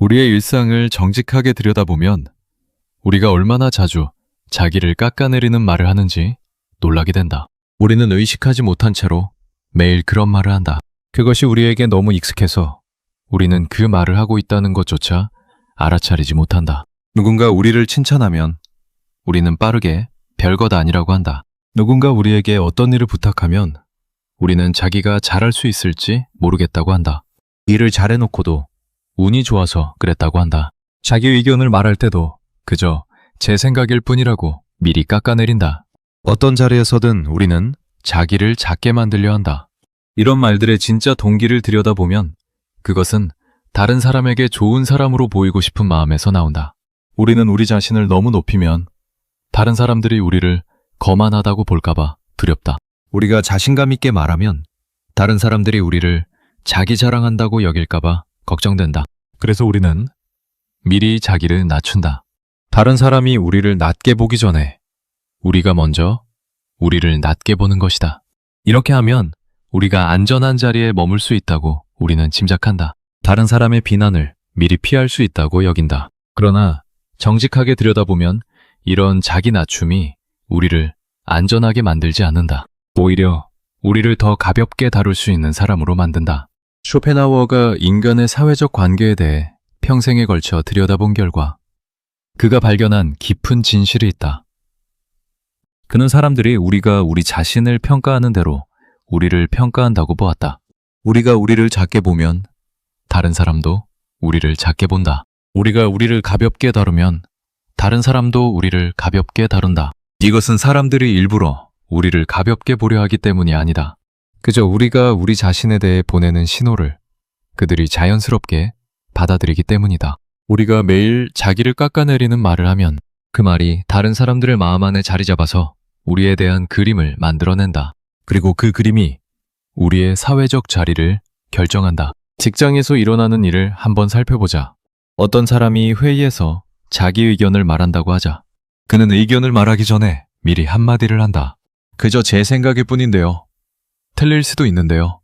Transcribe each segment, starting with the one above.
우리의 일상을 정직하게 들여다보면 우리가 얼마나 자주 자기를 깎아내리는 말을 하는지 놀라게 된다. 우리는 의식하지 못한 채로 매일 그런 말을 한다. 그것이 우리에게 너무 익숙해서 우리는 그 말을 하고 있다는 것조차 알아차리지 못한다. 누군가 우리를 칭찬하면 우리는 빠르게 별것 아니라고 한다. 누군가 우리에게 어떤 일을 부탁하면 우리는 자기가 잘할 수 있을지 모르겠다고 한다. 일을 잘해놓고도 운이 좋아서 그랬다고 한다. 자기 의견을 말할 때도 그저 제 생각일 뿐이라고 미리 깎아내린다. 어떤 자리에서든 우리는 자기를 작게 만들려 한다. 이런 말들의 진짜 동기를 들여다보면 그것은 다른 사람에게 좋은 사람으로 보이고 싶은 마음에서 나온다. 우리는 우리 자신을 너무 높이면 다른 사람들이 우리를 거만하다고 볼까봐 두렵다. 우리가 자신감 있게 말하면 다른 사람들이 우리를 자기 자랑한다고 여길까봐 걱정된다. 그래서 우리는 미리 자기를 낮춘다. 다른 사람이 우리를 낮게 보기 전에 우리가 먼저 우리를 낮게 보는 것이다. 이렇게 하면 우리가 안전한 자리에 머물 수 있다고 우리는 짐작한다. 다른 사람의 비난을 미리 피할 수 있다고 여긴다. 그러나 정직하게 들여다보면 이런 자기 낮춤이 우리를 안전하게 만들지 않는다. 오히려 우리를 더 가볍게 다룰 수 있는 사람으로 만든다. 쇼펜하우어가 인간의 사회적 관계에 대해 평생에 걸쳐 들여다본 결과 그가 발견한 깊은 진실이 있다. 그는 사람들이 우리가 우리 자신을 평가하는 대로 우리를 평가한다고 보았다. 우리가 우리를 작게 보면 다른 사람도 우리를 작게 본다. 우리가 우리를 가볍게 다루면 다른 사람도 우리를 가볍게 다룬다. 이것은 사람들이 일부러 우리를 가볍게 보려 하기 때문이 아니다. 그저 우리가 우리 자신에 대해 보내는 신호를 그들이 자연스럽게 받아들이기 때문이다. 우리가 매일 자기를 깎아내리는 말을 하면 그 말이 다른 사람들의 마음 안에 자리 잡아서 우리에 대한 그림을 만들어낸다. 그리고 그 그림이 우리의 사회적 자리를 결정한다. 직장에서 일어나는 일을 한번 살펴보자. 어떤 사람이 회의에서 자기 의견을 말한다고 하자. 그는 의견을 말하기 전에 미리 한마디를 한다. 그저 제 생각일 뿐인데요. 틀릴 수도 있는데요.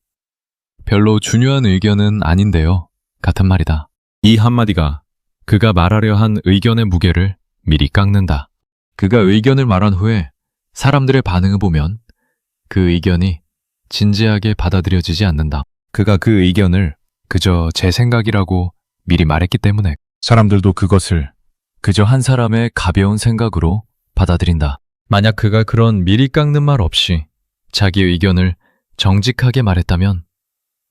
별로 중요한 의견은 아닌데요. 같은 말이다. 이 한마디가 그가 말하려 한 의견의 무게를 미리 깎는다. 그가 의견을 말한 후에 사람들의 반응을 보면 그 의견이 진지하게 받아들여지지 않는다. 그가 그 의견을 그저 제 생각이라고 미리 말했기 때문에 사람들도 그것을 그저 한 사람의 가벼운 생각으로 받아들인다. 만약 그가 그런 미리 깎는 말 없이 자기 의견을 정직하게 말했다면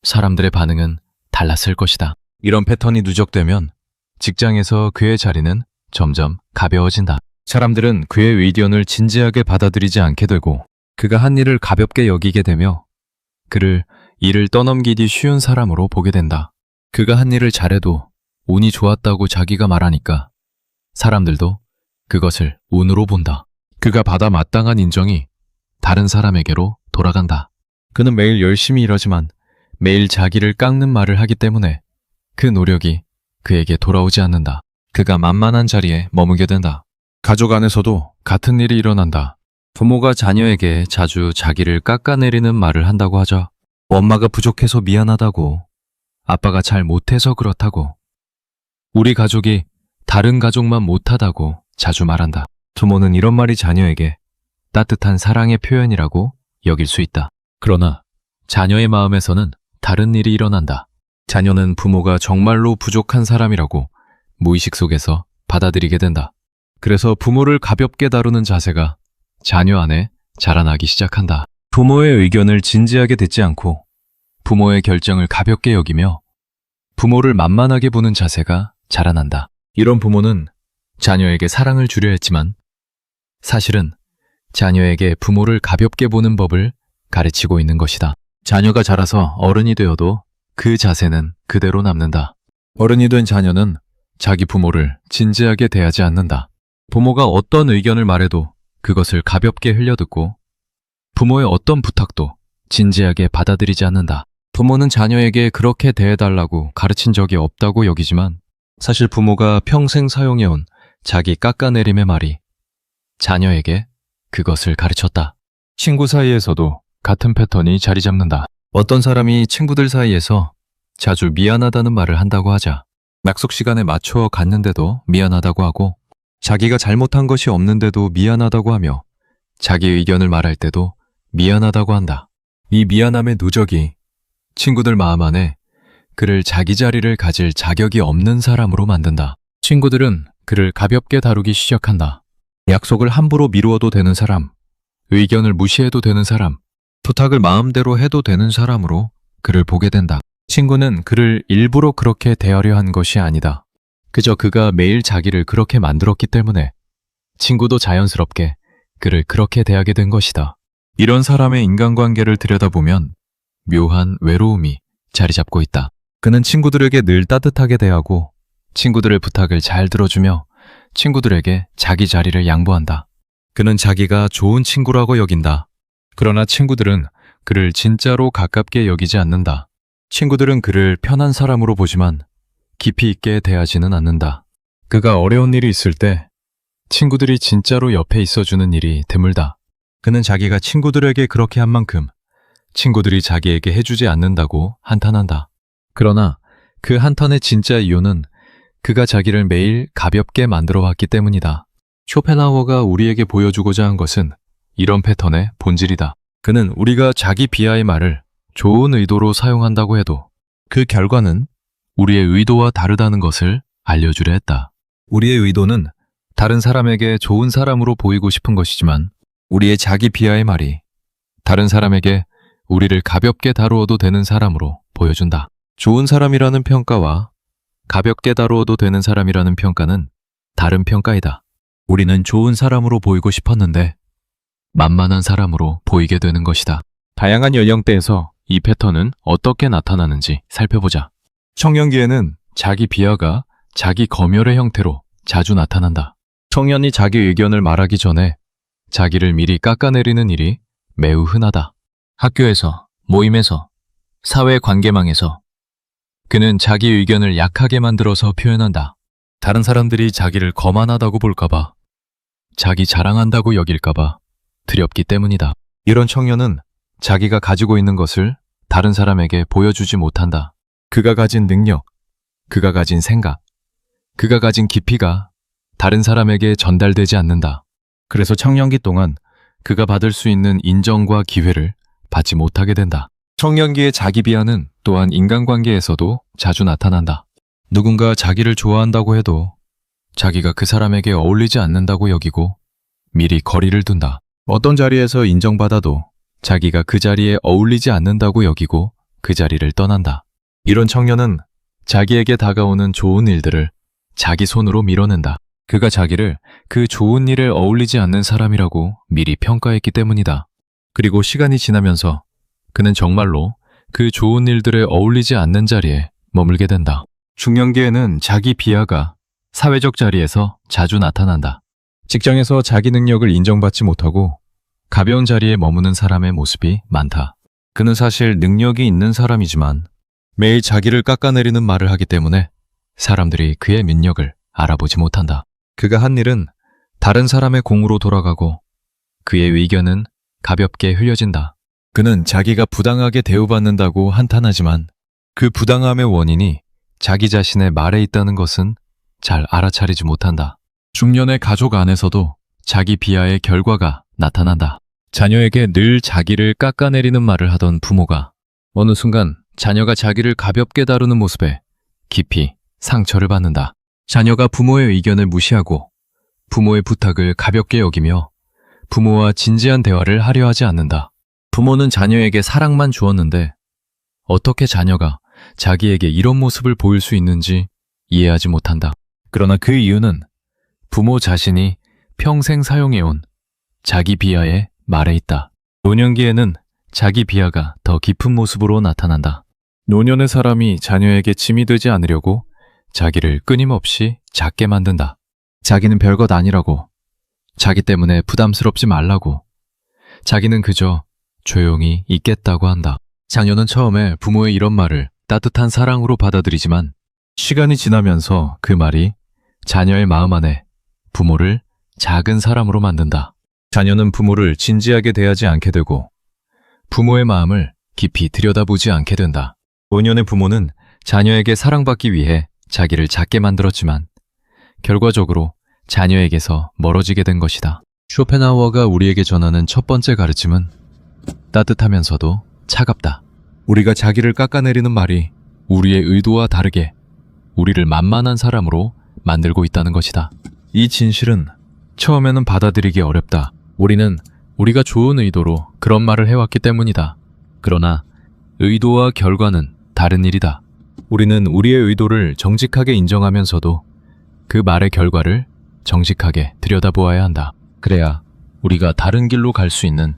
사람들의 반응은 달랐을 것이다. 이런 패턴이 누적되면 직장에서 그의 자리는 점점 가벼워진다. 사람들은 그의 의견을 진지하게 받아들이지 않게 되고 그가 한 일을 가볍게 여기게 되며 그를 일을 떠넘기기 쉬운 사람으로 보게 된다. 그가 한 일을 잘해도 운이 좋았다고 자기가 말하니까 사람들도 그것을 운으로 본다. 그가 받아 마땅한 인정이 다른 사람에게로 돌아간다. 그는 매일 열심히 일하지만 매일 자기를 깎는 말을 하기 때문에 그 노력이 그에게 돌아오지 않는다. 그가 만만한 자리에 머무게 된다. 가족 안에서도 같은 일이 일어난다. 부모가 자녀에게 자주 자기를 깎아내리는 말을 한다고 하죠. 엄마가 부족해서 미안하다고, 아빠가 잘 못해서 그렇다고, 우리 가족이 다른 가족만 못하다고 자주 말한다. 부모는 이런 말이 자녀에게 따뜻한 사랑의 표현이라고 여길 수 있다. 그러나 자녀의 마음에서는 다른 일이 일어난다. 자녀는 부모가 정말로 부족한 사람이라고 무의식 속에서 받아들이게 된다. 그래서 부모를 가볍게 다루는 자세가 자녀 안에 자라나기 시작한다. 부모의 의견을 진지하게 듣지 않고 부모의 결정을 가볍게 여기며 부모를 만만하게 보는 자세가 자라난다. 이런 부모는 자녀에게 사랑을 주려 했지만 사실은 자녀에게 부모를 가볍게 보는 법을 가르치고 있는 것이다. 자녀가 자라서 어른이 되어도 그 자세는 그대로 남는다. 어른이 된 자녀는 자기 부모를 진지하게 대하지 않는다. 부모가 어떤 의견을 말해도 그것을 가볍게 흘려듣고 부모의 어떤 부탁도 진지하게 받아들이지 않는다. 부모는 자녀에게 그렇게 대해달라고 가르친 적이 없다고 여기지만 사실 부모가 평생 사용해온 자기 깎아내림의 말이 자녀에게 그것을 가르쳤다. 친구 사이에서도 같은 패턴이 자리 잡는다. 어떤 사람이 친구들 사이에서 자주 미안하다는 말을 한다고 하자. 약속 시간에 맞춰 갔는데도 미안하다고 하고, 자기가 잘못한 것이 없는데도 미안하다고 하며, 자기 의견을 말할 때도 미안하다고 한다. 이 미안함의 누적이 친구들 마음 안에 그를 자기 자리를 가질 자격이 없는 사람으로 만든다. 친구들은 그를 가볍게 다루기 시작한다. 약속을 함부로 미루어도 되는 사람, 의견을 무시해도 되는 사람, 부탁을 마음대로 해도 되는 사람으로 그를 보게 된다. 친구는 그를 일부러 그렇게 대하려 한 것이 아니다. 그저 그가 매일 자기를 그렇게 만들었기 때문에 친구도 자연스럽게 그를 그렇게 대하게 된 것이다. 이런 사람의 인간관계를 들여다보면 묘한 외로움이 자리 잡고 있다. 그는 친구들에게 늘 따뜻하게 대하고 친구들의 부탁을 잘 들어주며 친구들에게 자기 자리를 양보한다. 그는 자기가 좋은 친구라고 여긴다. 그러나 친구들은 그를 진짜로 가깝게 여기지 않는다. 친구들은 그를 편한 사람으로 보지만 깊이 있게 대하지는 않는다. 그가 어려운 일이 있을 때 친구들이 진짜로 옆에 있어주는 일이 드물다. 그는 자기가 친구들에게 그렇게 한 만큼 친구들이 자기에게 해주지 않는다고 한탄한다. 그러나 그 한탄의 진짜 이유는 그가 자기를 매일 가볍게 만들어 왔기 때문이다. 쇼펜하우어가 우리에게 보여주고자 한 것은 이런 패턴의 본질이다. 그는 우리가 자기 비하의 말을 좋은 의도로 사용한다고 해도 그 결과는 우리의 의도와 다르다는 것을 알려주려 했다. 우리의 의도는 다른 사람에게 좋은 사람으로 보이고 싶은 것이지만 우리의 자기 비하의 말이 다른 사람에게 우리를 가볍게 다루어도 되는 사람으로 보여준다. 좋은 사람이라는 평가와 가볍게 다루어도 되는 사람이라는 평가는 다른 평가이다. 우리는 좋은 사람으로 보이고 싶었는데 만만한 사람으로 보이게 되는 것이다. 다양한 연령대에서 이 패턴은 어떻게 나타나는지 살펴보자. 청년기에는 자기 비하가 자기 검열의 형태로 자주 나타난다. 청년이 자기 의견을 말하기 전에 자기를 미리 깎아내리는 일이 매우 흔하다. 학교에서, 모임에서, 사회 관계망에서 그는 자기 의견을 약하게 만들어서 표현한다. 다른 사람들이 자기를 거만하다고 볼까봐, 자기 자랑한다고 여길까봐 두렵기 때문이다. 이런 청년은 자기가 가지고 있는 것을 다른 사람에게 보여주지 못한다. 그가 가진 능력, 그가 가진 생각, 그가 가진 깊이가 다른 사람에게 전달되지 않는다. 그래서 청년기 동안 그가 받을 수 있는 인정과 기회를 받지 못하게 된다. 청년기의 자기 비하는 또한 인간관계에서도 자주 나타난다. 누군가 자기를 좋아한다고 해도 자기가 그 사람에게 어울리지 않는다고 여기고 미리 거리를 둔다. 어떤 자리에서 인정받아도 자기가 그 자리에 어울리지 않는다고 여기고 그 자리를 떠난다. 이런 청년은 자기에게 다가오는 좋은 일들을 자기 손으로 밀어낸다. 그가 자기를 그 좋은 일에 어울리지 않는 사람이라고 미리 평가했기 때문이다. 그리고 시간이 지나면서 그는 정말로 그 좋은 일들에 어울리지 않는 자리에 머물게 된다. 중년기에는 자기 비하가 사회적 자리에서 자주 나타난다. 직장에서 자기 능력을 인정받지 못하고 가벼운 자리에 머무는 사람의 모습이 많다. 그는 사실 능력이 있는 사람이지만 매일 자기를 깎아내리는 말을 하기 때문에 사람들이 그의 능력을 알아보지 못한다. 그가 한 일은 다른 사람의 공으로 돌아가고 그의 의견은 가볍게 흘려진다. 그는 자기가 부당하게 대우받는다고 한탄하지만 그 부당함의 원인이 자기 자신의 말에 있다는 것은 잘 알아차리지 못한다. 중년의 가족 안에서도 자기 비하의 결과가 나타난다. 자녀에게 늘 자기를 깎아내리는 말을 하던 부모가 어느 순간 자녀가 자기를 가볍게 다루는 모습에 깊이 상처를 받는다. 자녀가 부모의 의견을 무시하고 부모의 부탁을 가볍게 여기며 부모와 진지한 대화를 하려 하지 않는다. 부모는 자녀에게 사랑만 주었는데 어떻게 자녀가 자기에게 이런 모습을 보일 수 있는지 이해하지 못한다. 그러나 그 이유는 부모 자신이 평생 사용해온 자기 비하의 말에 있다. 노년기에는 자기 비하가 더 깊은 모습으로 나타난다. 노년의 사람이 자녀에게 짐이 되지 않으려고 자기를 끊임없이 작게 만든다. 자기는 별것 아니라고, 자기 때문에 부담스럽지 말라고, 자기는 그저 조용히 있겠다고 한다. 자녀는 처음에 부모의 이런 말을 따뜻한 사랑으로 받아들이지만 시간이 지나면서 그 말이 자녀의 마음 안에 부모를 작은 사람으로 만든다. 자녀는 부모를 진지하게 대하지 않게 되고 부모의 마음을 깊이 들여다보지 않게 된다. 노년의 부모는 자녀에게 사랑받기 위해 자기를 작게 만들었지만 결과적으로 자녀에게서 멀어지게 된 것이다. 쇼펜하우어가 우리에게 전하는 첫 번째 가르침은 따뜻하면서도 차갑다. 우리가 자기를 깎아내리는 말이 우리의 의도와 다르게 우리를 만만한 사람으로 만들고 있다는 것이다. 이 진실은 처음에는 받아들이기 어렵다. 우리는 우리가 좋은 의도로 그런 말을 해왔기 때문이다. 그러나 의도와 결과는 다른 일이다. 우리는 우리의 의도를 정직하게 인정하면서도 그 말의 결과를 정직하게 들여다보아야 한다. 그래야 우리가 다른 길로 갈 수 있는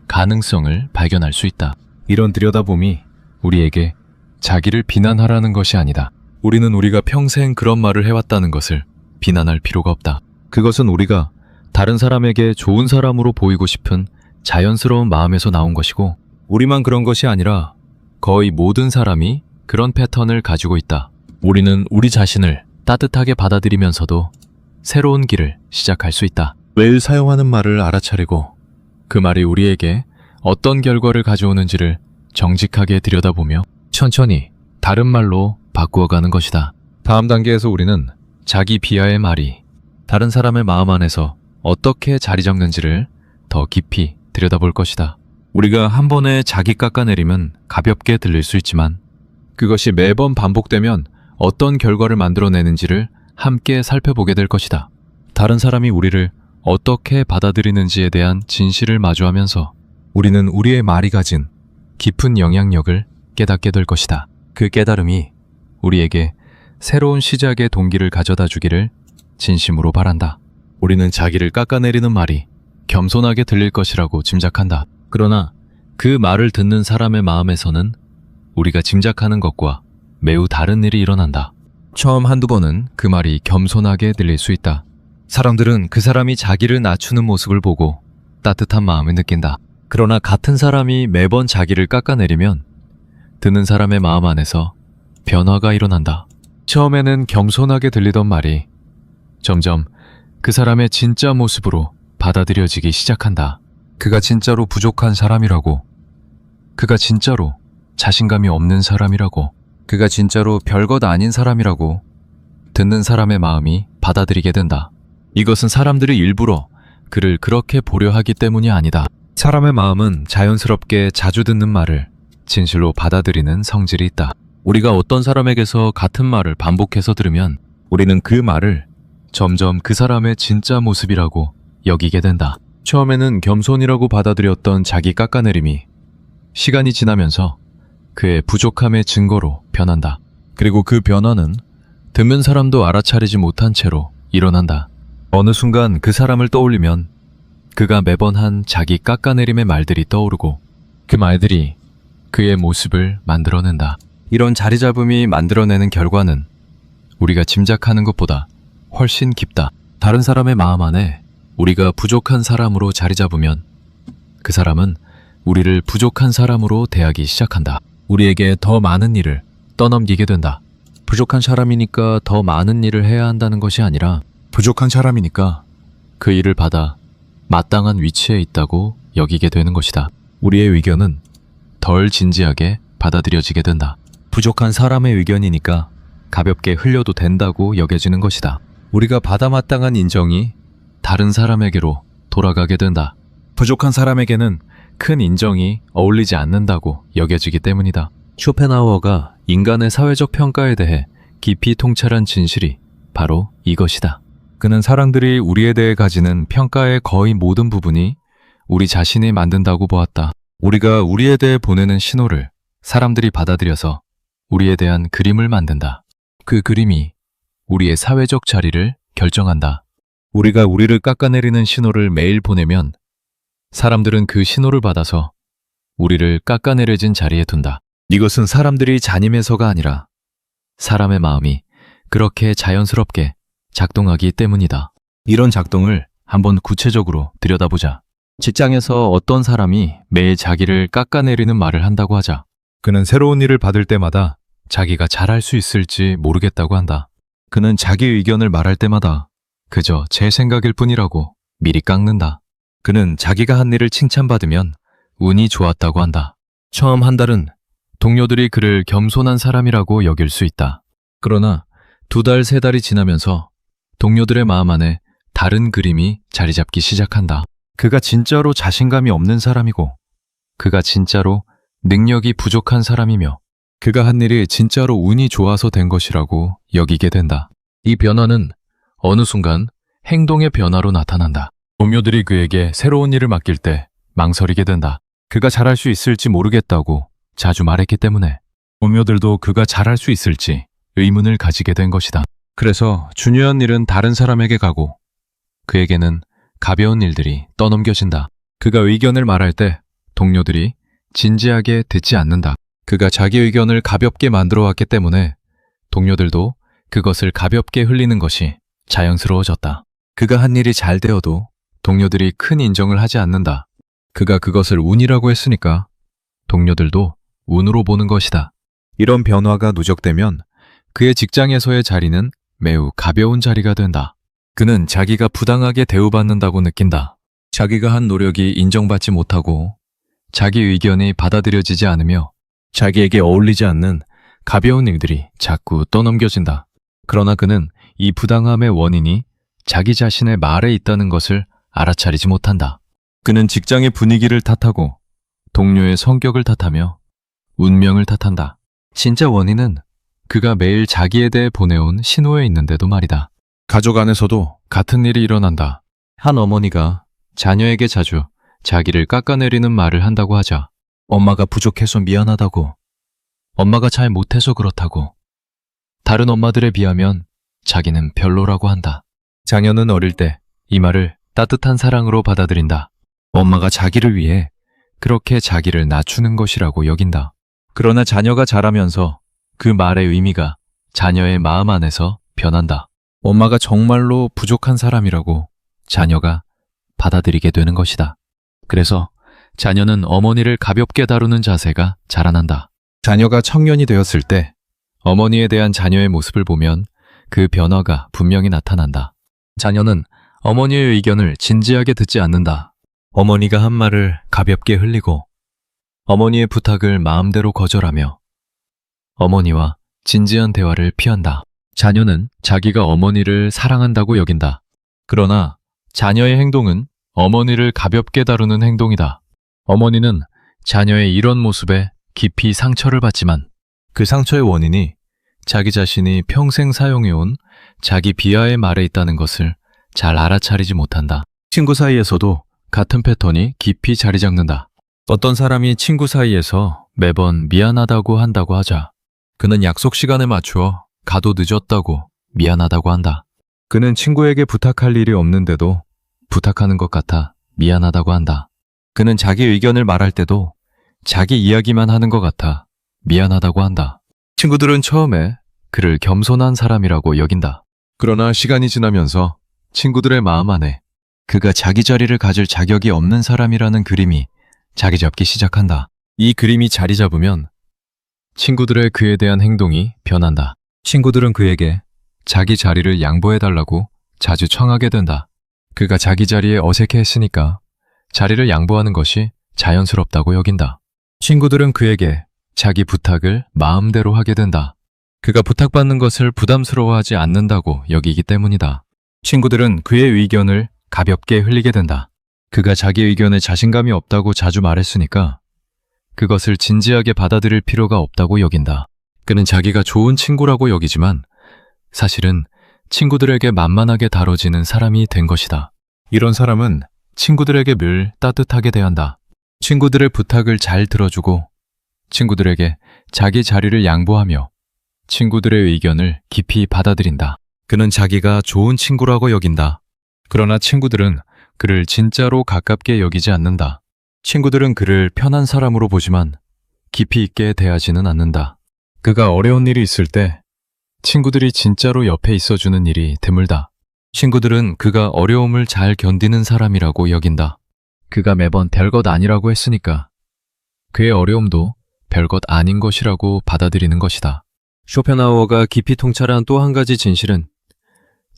가능성을 발견할 수 있다. 이런 들여다봄이 우리에게 자기를 비난하라는 것이 아니다. 우리는 우리가 평생 그런 말을 해왔다는 것을 비난할 필요가 없다. 그것은 우리가 다른 사람에게 좋은 사람으로 보이고 싶은 자연스러운 마음에서 나온 것이고, 우리만 그런 것이 아니라 거의 모든 사람이 그런 패턴을 가지고 있다. 우리는 우리 자신을 따뜻하게 받아들이면서도 새로운 길을 시작할 수 있다. 매일 사용하는 말을 알아차리고 그 말이 우리에게 어떤 결과를 가져오는지를 정직하게 들여다보며 천천히 다른 말로 바꾸어가는 것이다. 다음 단계에서 우리는 자기 비하의 말이 다른 사람의 마음 안에서 어떻게 자리 잡는지를 더 깊이 들여다볼 것이다. 우리가 한 번에 자기 깎아내리면 가볍게 들릴 수 있지만 그것이 매번 반복되면 어떤 결과를 만들어내는지를 함께 살펴보게 될 것이다. 다른 사람이 우리를 어떻게 받아들이는지에 대한 진실을 마주하면서 우리는 우리의 말이 가진 깊은 영향력을 깨닫게 될 것이다. 그 깨달음이 우리에게 새로운 시작의 동기를 가져다 주기를 진심으로 바란다. 우리는 자기를 깎아내리는 말이 겸손하게 들릴 것이라고 짐작한다. 그러나 그 말을 듣는 사람의 마음에서는 우리가 짐작하는 것과 매우 다른 일이 일어난다. 처음 한두 번은 그 말이 겸손하게 들릴 수 있다. 사람들은 그 사람이 자기를 낮추는 모습을 보고 따뜻한 마음을 느낀다. 그러나 같은 사람이 매번 자기를 깎아내리면 듣는 사람의 마음 안에서 변화가 일어난다. 처음에는 겸손하게 들리던 말이 점점 그 사람의 진짜 모습으로 받아들여지기 시작한다. 그가 진짜로 부족한 사람이라고, 그가 진짜로 자신감이 없는 사람이라고, 그가 진짜로 별것 아닌 사람이라고 듣는 사람의 마음이 받아들이게 된다. 이것은 사람들이 일부러 그를 그렇게 보려 하기 때문이 아니다. 사람의 마음은 자연스럽게 자주 듣는 말을 진실로 받아들이는 성질이 있다. 우리가 어떤 사람에게서 같은 말을 반복해서 들으면 우리는 그 말을 점점 그 사람의 진짜 모습이라고 여기게 된다. 처음에는 겸손이라고 받아들였던 자기 깎아내림이 시간이 지나면서 그의 부족함의 증거로 변한다. 그리고 그 변화는 듣는 사람도 알아차리지 못한 채로 일어난다. 어느 순간 그 사람을 떠올리면 그가 매번 한 자기 깎아내림의 말들이 떠오르고 그 말들이 그의 모습을 만들어낸다. 이런 자리잡음이 만들어내는 결과는 우리가 짐작하는 것보다 훨씬 깊다. 다른 사람의 마음 안에 우리가 부족한 사람으로 자리잡으면 그 사람은 우리를 부족한 사람으로 대하기 시작한다. 우리에게 더 많은 일을 떠넘기게 된다. 부족한 사람이니까 더 많은 일을 해야 한다는 것이 아니라 부족한 사람이니까 그 일을 받아 마땅한 위치에 있다고 여기게 되는 것이다. 우리의 의견은 덜 진지하게 받아들여지게 된다. 부족한 사람의 의견이니까 가볍게 흘려도 된다고 여겨지는 것이다. 우리가 받아 마땅한 인정이 다른 사람에게로 돌아가게 된다. 부족한 사람에게는 큰 인정이 어울리지 않는다고 여겨지기 때문이다. 쇼펜하우어가 인간의 사회적 평가에 대해 깊이 통찰한 진실이 바로 이것이다. 그는 사람들이 우리에 대해 가지는 평가의 거의 모든 부분이 우리 자신이 만든다고 보았다. 우리가 우리에 대해 보내는 신호를 사람들이 받아들여서 우리에 대한 그림을 만든다. 그 그림이 우리의 사회적 자리를 결정한다. 우리가 우리를 깎아내리는 신호를 매일 보내면 사람들은 그 신호를 받아서 우리를 깎아내려진 자리에 둔다. 이것은 사람들이 자님해서가 아니라 사람의 마음이 그렇게 자연스럽게 작동하기 때문이다. 이런 작동을 한번 구체적으로 들여다보자. 직장에서 어떤 사람이 매일 자기를 깎아내리는 말을 한다고 하자. 그는 새로운 일을 받을 때마다 자기가 잘할 수 있을지 모르겠다고 한다. 그는 자기 의견을 말할 때마다 그저 제 생각일 뿐이라고 미리 깎는다. 그는 자기가 한 일을 칭찬받으면 운이 좋았다고 한다. 처음 한 달은 동료들이 그를 겸손한 사람이라고 여길 수 있다. 그러나 2달, 3달이 지나면서 동료들의 마음 안에 다른 그림이 자리 잡기 시작한다. 그가 진짜로 자신감이 없는 사람이고, 그가 진짜로 능력이 부족한 사람이며, 그가 한 일이 진짜로 운이 좋아서 된 것이라고 여기게 된다. 이 변화는 어느 순간 행동의 변화로 나타난다. 동료들이 그에게 새로운 일을 맡길 때 망설이게 된다. 그가 잘할 수 있을지 모르겠다고 자주 말했기 때문에 동료들도 그가 잘할 수 있을지 의문을 가지게 된 것이다. 그래서 중요한 일은 다른 사람에게 가고 그에게는 가벼운 일들이 떠넘겨진다. 그가 의견을 말할 때 동료들이 진지하게 듣지 않는다. 그가 자기 의견을 가볍게 만들어 왔기 때문에 동료들도 그것을 가볍게 흘리는 것이 자연스러워졌다. 그가 한 일이 잘 되어도 동료들이 큰 인정을 하지 않는다. 그가 그것을 운이라고 했으니까 동료들도 운으로 보는 것이다. 이런 변화가 누적되면 그의 직장에서의 자리는 매우 가벼운 자리가 된다. 그는 자기가 부당하게 대우받는다고 느낀다. 자기가 한 노력이 인정받지 못하고 자기 의견이 받아들여지지 않으며 자기에게 어울리지 않는 가벼운 일들이 자꾸 떠넘겨진다. 그러나 그는 이 부당함의 원인이 자기 자신의 말에 있다는 것을 알아차리지 못한다. 그는 직장의 분위기를 탓하고 동료의 성격을 탓하며 운명을 탓한다. 진짜 원인은 그가 매일 자기에 대해 보내온 신호에 있는데도 말이다. 가족 안에서도 같은 일이 일어난다. 한 어머니가 자녀에게 자주 자기를 깎아내리는 말을 한다고 하자 엄마가 부족해서 미안하다고, 엄마가 잘 못해서 그렇다고, 다른 엄마들에 비하면 자기는 별로라고 한다. 자녀는 어릴 때 이 말을 따뜻한 사랑으로 받아들인다. 엄마가 자기를 위해 그렇게 자기를 낮추는 것이라고 여긴다. 그러나 자녀가 자라면서 그 말의 의미가 자녀의 마음 안에서 변한다. 엄마가 정말로 부족한 사람이라고 자녀가 받아들이게 되는 것이다. 그래서 자녀는 어머니를 가볍게 다루는 자세가 자라난다. 자녀가 청년이 되었을 때 어머니에 대한 자녀의 모습을 보면 그 변화가 분명히 나타난다. 자녀는 어머니의 의견을 진지하게 듣지 않는다. 어머니가 한 말을 가볍게 흘리고 어머니의 부탁을 마음대로 거절하며 어머니와 진지한 대화를 피한다. 자녀는 자기가 어머니를 사랑한다고 여긴다. 그러나 자녀의 행동은 어머니를 가볍게 다루는 행동이다. 어머니는 자녀의 이런 모습에 깊이 상처를 받지만 그 상처의 원인이 자기 자신이 평생 사용해온 자기 비하의 말에 있다는 것을 잘 알아차리지 못한다. 친구 사이에서도 같은 패턴이 깊이 자리 잡는다. 어떤 사람이 친구 사이에서 매번 미안하다고 한다고 하자 그는 약속 시간에 맞추어 가도 늦었다고 미안하다고 한다. 그는 친구에게 부탁할 일이 없는데도 부탁하는 것 같아 미안하다고 한다. 그는 자기 의견을 말할 때도 자기 이야기만 하는 것 같아 미안하다고 한다. 친구들은 처음에 그를 겸손한 사람이라고 여긴다. 그러나 시간이 지나면서 친구들의 마음 안에 그가 자기 자리를 가질 자격이 없는 사람이라는 그림이 자리 잡기 시작한다. 이 그림이 자리 잡으면 친구들의 그에 대한 행동이 변한다. 친구들은 그에게 자기 자리를 양보해달라고 자주 청하게 된다. 그가 자기 자리에 어색해했으니까 자리를 양보하는 것이 자연스럽다고 여긴다. 친구들은 그에게 자기 부탁을 마음대로 하게 된다. 그가 부탁받는 것을 부담스러워하지 않는다고 여기기 때문이다. 친구들은 그의 의견을 가볍게 흘리게 된다. 그가 자기 의견에 자신감이 없다고 자주 말했으니까 그것을 진지하게 받아들일 필요가 없다고 여긴다. 그는 자기가 좋은 친구라고 여기지만 사실은 친구들에게 만만하게 다뤄지는 사람이 된 것이다. 이런 사람은 친구들에게 늘 따뜻하게 대한다. 친구들의 부탁을 잘 들어주고 친구들에게 자기 자리를 양보하며 친구들의 의견을 깊이 받아들인다. 그는 자기가 좋은 친구라고 여긴다. 그러나 친구들은 그를 진짜로 가깝게 여기지 않는다. 친구들은 그를 편한 사람으로 보지만 깊이 있게 대하지는 않는다. 그가 어려운 일이 있을 때 친구들이 진짜로 옆에 있어주는 일이 드물다. 친구들은 그가 어려움을 잘 견디는 사람이라고 여긴다. 그가 매번 별것 아니라고 했으니까 그의 어려움도 별것 아닌 것이라고 받아들이는 것이다. 쇼펜하우어가 깊이 통찰한 또 한 가지 진실은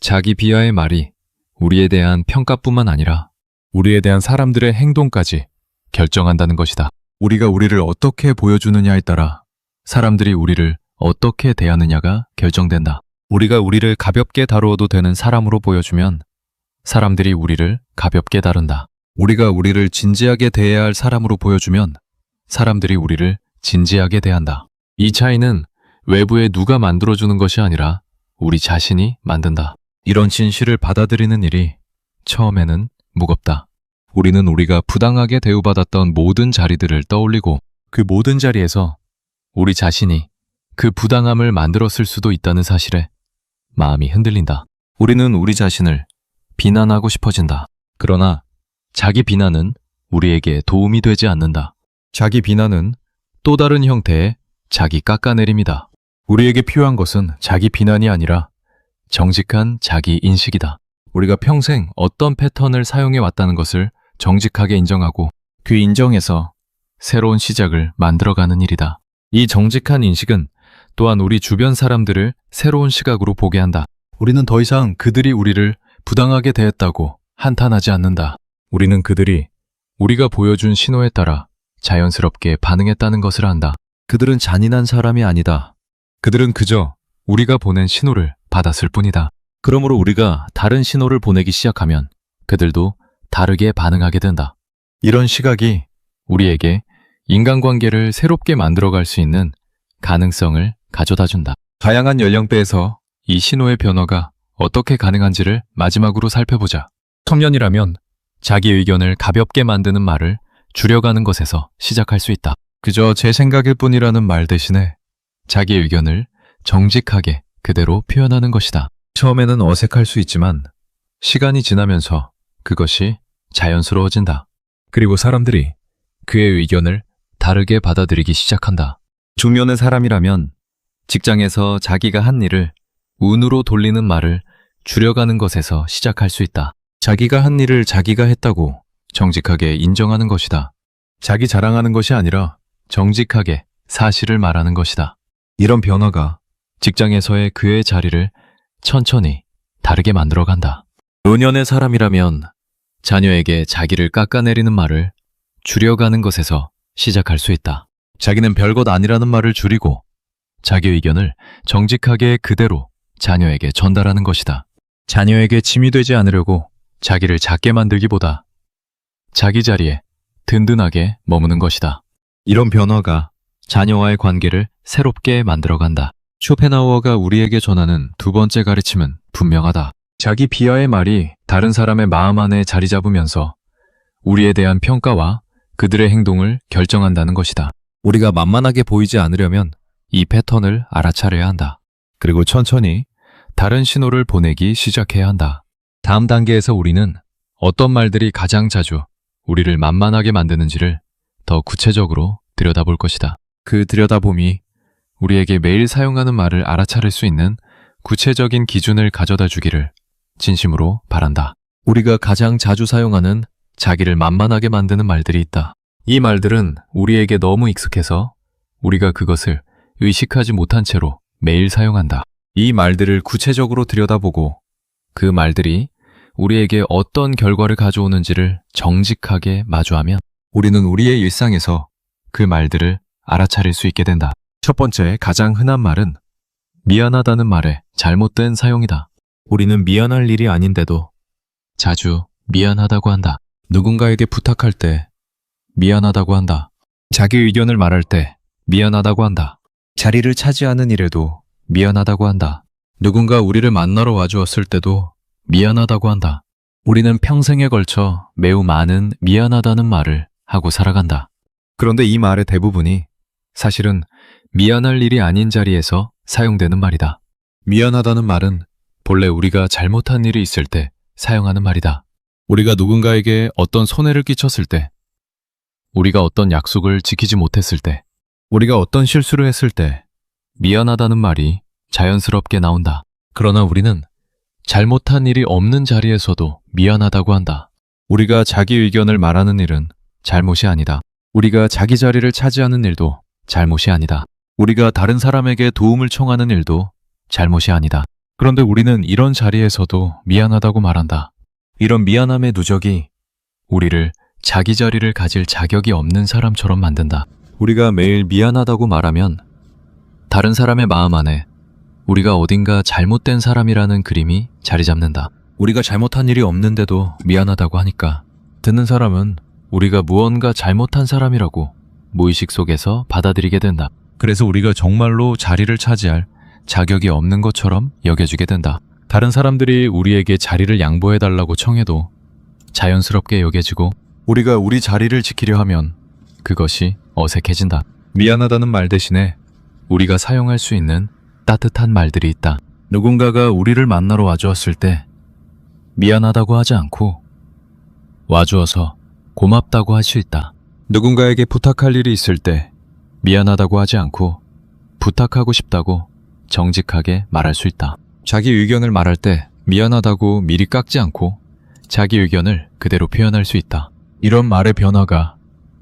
자기 비하의 말이 우리에 대한 평가뿐만 아니라 우리에 대한 사람들의 행동까지 결정한다는 것이다. 우리가 우리를 어떻게 보여주느냐에 따라 사람들이 우리를 어떻게 대하느냐가 결정된다. 우리가 우리를 가볍게 다루어도 되는 사람으로 보여주면 사람들이 우리를 가볍게 다룬다. 우리가 우리를 진지하게 대해야 할 사람으로 보여주면 사람들이 우리를 진지하게 대한다. 이 차이는 외부에 누가 만들어주는 것이 아니라 우리 자신이 만든다. 이런 진실을 받아들이는 일이 처음에는 무겁다. 우리는 우리가 부당하게 대우받았던 모든 자리들을 떠올리고 그 모든 자리에서 우리 자신이 그 부당함을 만들었을 수도 있다는 사실에 마음이 흔들린다. 우리는 우리 자신을 비난하고 싶어진다. 그러나 자기 비난은 우리에게 도움이 되지 않는다. 자기 비난은 또 다른 형태의 자기 깎아내림이다. 우리에게 필요한 것은 자기 비난이 아니라 정직한 자기 인식이다. 우리가 평생 어떤 패턴을 사용해 왔다는 것을 정직하게 인정하고 그 인정에서 새로운 시작을 만들어가는 일이다. 이 정직한 인식은 또한 우리 주변 사람들을 새로운 시각으로 보게 한다. 우리는 더 이상 그들이 우리를 부당하게 대했다고 한탄하지 않는다. 우리는 그들이 우리가 보여준 신호에 따라 자연스럽게 반응했다는 것을 안다. 그들은 잔인한 사람이 아니다. 그들은 그저 우리가 보낸 신호를 받았을 뿐이다. 그러므로 우리가 다른 신호를 보내기 시작하면 그들도 다르게 반응하게 된다. 이런 시각이 우리에게 인간관계를 새롭게 만들어갈 수 있는 가능성을 가져다 준다. 다양한 연령대에서 이 신호의 변화가 어떻게 가능한지를 마지막으로 살펴보자. 청년이라면 자기 의견을 가볍게 만드는 말을 줄여가는 것에서 시작할 수 있다. 그저 제 생각일 뿐이라는 말 대신에 자기 의견을 정직하게 그대로 표현하는 것이다. 처음에는 어색할 수 있지만 시간이 지나면서 그것이 자연스러워진다. 그리고 사람들이 그의 의견을 다르게 받아들이기 시작한다. 중년의 사람이라면 직장에서 자기가 한 일을 운으로 돌리는 말을 줄여가는 것에서 시작할 수 있다. 자기가 한 일을 자기가 했다고 정직하게 인정하는 것이다. 자기 자랑하는 것이 아니라 정직하게 사실을 말하는 것이다. 이런 변화가 직장에서의 그의 자리를 천천히 다르게 만들어간다. 노년의 사람이라면 자녀에게 자기를 깎아내리는 말을 줄여가는 것에서 시작할 수 있다. 자기는 별것 아니라는 말을 줄이고 자기 의견을 정직하게 그대로 자녀에게 전달하는 것이다. 자녀에게 짐이 되지 않으려고 자기를 작게 만들기보다 자기 자리에 든든하게 머무는 것이다. 이런 변화가 자녀와의 관계를 새롭게 만들어간다. 쇼펜하우어가 우리에게 전하는 두 번째 가르침은 분명하다. 자기 비하의 말이 다른 사람의 마음 안에 자리 잡으면서 우리에 대한 평가와 그들의 행동을 결정한다는 것이다. 우리가 만만하게 보이지 않으려면 이 패턴을 알아차려야 한다. 그리고 천천히 다른 신호를 보내기 시작해야 한다. 다음 단계에서 우리는 어떤 말들이 가장 자주 우리를 만만하게 만드는지를 더 구체적으로 들여다볼 것이다. 그 들여다봄이 우리에게 매일 사용하는 말을 알아차릴 수 있는 구체적인 기준을 가져다 주기를 진심으로 바란다. 우리가 가장 자주 사용하는 자기를 만만하게 만드는 말들이 있다. 이 말들은 우리에게 너무 익숙해서 우리가 그것을 의식하지 못한 채로 매일 사용한다. 이 말들을 구체적으로 들여다보고 그 말들이 우리에게 어떤 결과를 가져오는지를 정직하게 마주하면 우리는 우리의 일상에서 그 말들을 알아차릴 수 있게 된다. 첫 번째, 가장 흔한 말은 미안하다는 말의 잘못된 사용이다. 우리는 미안할 일이 아닌데도 자주 미안하다고 한다. 누군가에게 부탁할 때 미안하다고 한다. 자기 의견을 말할 때 미안하다고 한다. 자리를 차지하는 일에도 미안하다고 한다. 누군가 우리를 만나러 와주었을 때도 미안하다고 한다. 우리는 평생에 걸쳐 매우 많은 미안하다는 말을 하고 살아간다. 그런데 이 말의 대부분이 사실은 미안할 일이 아닌 자리에서 사용되는 말이다. 미안하다는 말은 본래 우리가 잘못한 일이 있을 때 사용하는 말이다. 우리가 누군가에게 어떤 손해를 끼쳤을 때, 우리가 어떤 약속을 지키지 못했을 때, 우리가 어떤 실수를 했을 때 미안하다는 말이 자연스럽게 나온다. 그러나 우리는 잘못한 일이 없는 자리에서도 미안하다고 한다. 우리가 자기 의견을 말하는 일은 잘못이 아니다. 우리가 자기 자리를 차지하는 일도 잘못이 아니다. 우리가 다른 사람에게 도움을 청하는 일도 잘못이 아니다. 그런데 우리는 이런 자리에서도 미안하다고 말한다. 이런 미안함의 누적이 우리를 자기 자리를 가질 자격이 없는 사람처럼 만든다. 우리가 매일 미안하다고 말하면 다른 사람의 마음 안에 우리가 어딘가 잘못된 사람이라는 그림이 자리 잡는다. 우리가 잘못한 일이 없는데도 미안하다고 하니까 듣는 사람은 우리가 무언가 잘못한 사람이라고 무의식 속에서 받아들이게 된다. 그래서 우리가 정말로 자리를 차지할 자격이 없는 것처럼 여겨지게 된다. 다른 사람들이 우리에게 자리를 양보해달라고 청해도 자연스럽게 여겨지고 우리가 우리 자리를 지키려 하면 그것이 어색해진다. 미안하다는 말 대신에 우리가 사용할 수 있는 따뜻한 말들이 있다. 누군가가 우리를 만나러 와주었을 때 미안하다고 하지 않고 와주어서 고맙다고 할 수 있다. 누군가에게 부탁할 일이 있을 때 미안하다고 하지 않고 부탁하고 싶다고 정직하게 말할 수 있다. 자기 의견을 말할 때 미안하다고 미리 깎지 않고 자기 의견을 그대로 표현할 수 있다. 이런 말의 변화가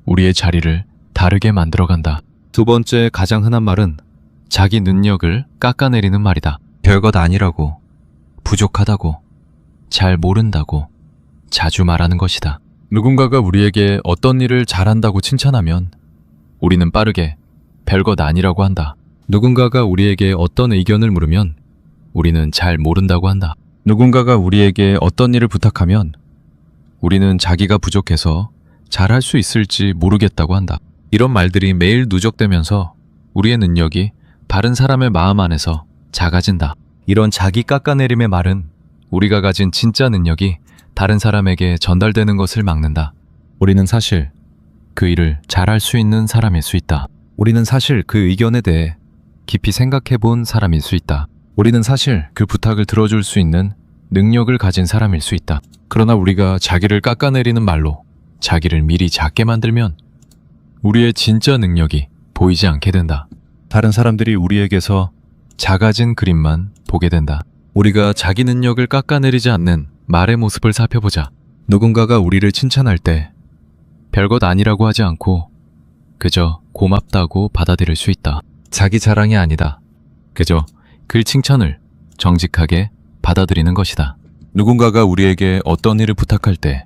우리의 자리를 다르게 만들어간다. 두 번째 가장 흔한 말은 자기 능력을 깎아내리는 말이다. 별것 아니라고, 부족하다고, 잘 모른다고 자주 말하는 것이다. 누군가가 우리에게 어떤 일을 잘한다고 칭찬하면 우리는 빠르게 별것 아니라고 한다. 누군가가 우리에게 어떤 의견을 물으면 우리는 잘 모른다고 한다. 누군가가 우리에게 어떤 일을 부탁하면 우리는 자기가 부족해서 잘할 수 있을지 모르겠다고 한다. 이런 말들이 매일 누적되면서 우리의 능력이 다른 사람의 마음 안에서 작아진다. 이런 자기 깎아내림의 말은 우리가 가진 진짜 능력이 다른 사람에게 전달되는 것을 막는다. 우리는 사실 그 일을 잘할 수 있는 사람일 수 있다. 우리는 사실 그 의견에 대해 깊이 생각해 본 사람일 수 있다. 우리는 사실 그 부탁을 들어줄 수 있는 능력을 가진 사람일 수 있다. 그러나 우리가 자기를 깎아내리는 말로 자기를 미리 작게 만들면 우리의 진짜 능력이 보이지 않게 된다. 다른 사람들이 우리에게서 작아진 그림만 보게 된다. 우리가 자기 능력을 깎아내리지 않는 말의 모습을 살펴보자. 누군가가 우리를 칭찬할 때 별것 아니라고 하지 않고 그저 고맙다고 받아들일 수 있다. 자기 자랑이 아니다. 그저 그 칭찬을 정직하게 받아들이는 것이다. 누군가가 우리에게 어떤 일을 부탁할 때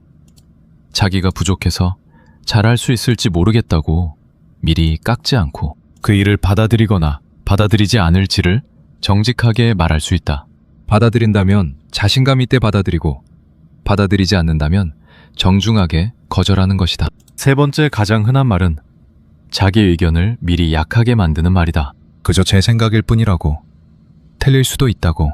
자기가 부족해서 잘할 수 있을지 모르겠다고 미리 깎지 않고 그 일을 받아들이거나 받아들이지 않을지를 정직하게 말할 수 있다. 받아들인다면 자신감 있게 받아들이고 받아들이지 않는다면 정중하게 거절하는 것이다. 세 번째 가장 흔한 말은 자기 의견을 미리 약하게 만드는 말이다. 그저 제 생각일 뿐이라고, 틀릴 수도 있다고,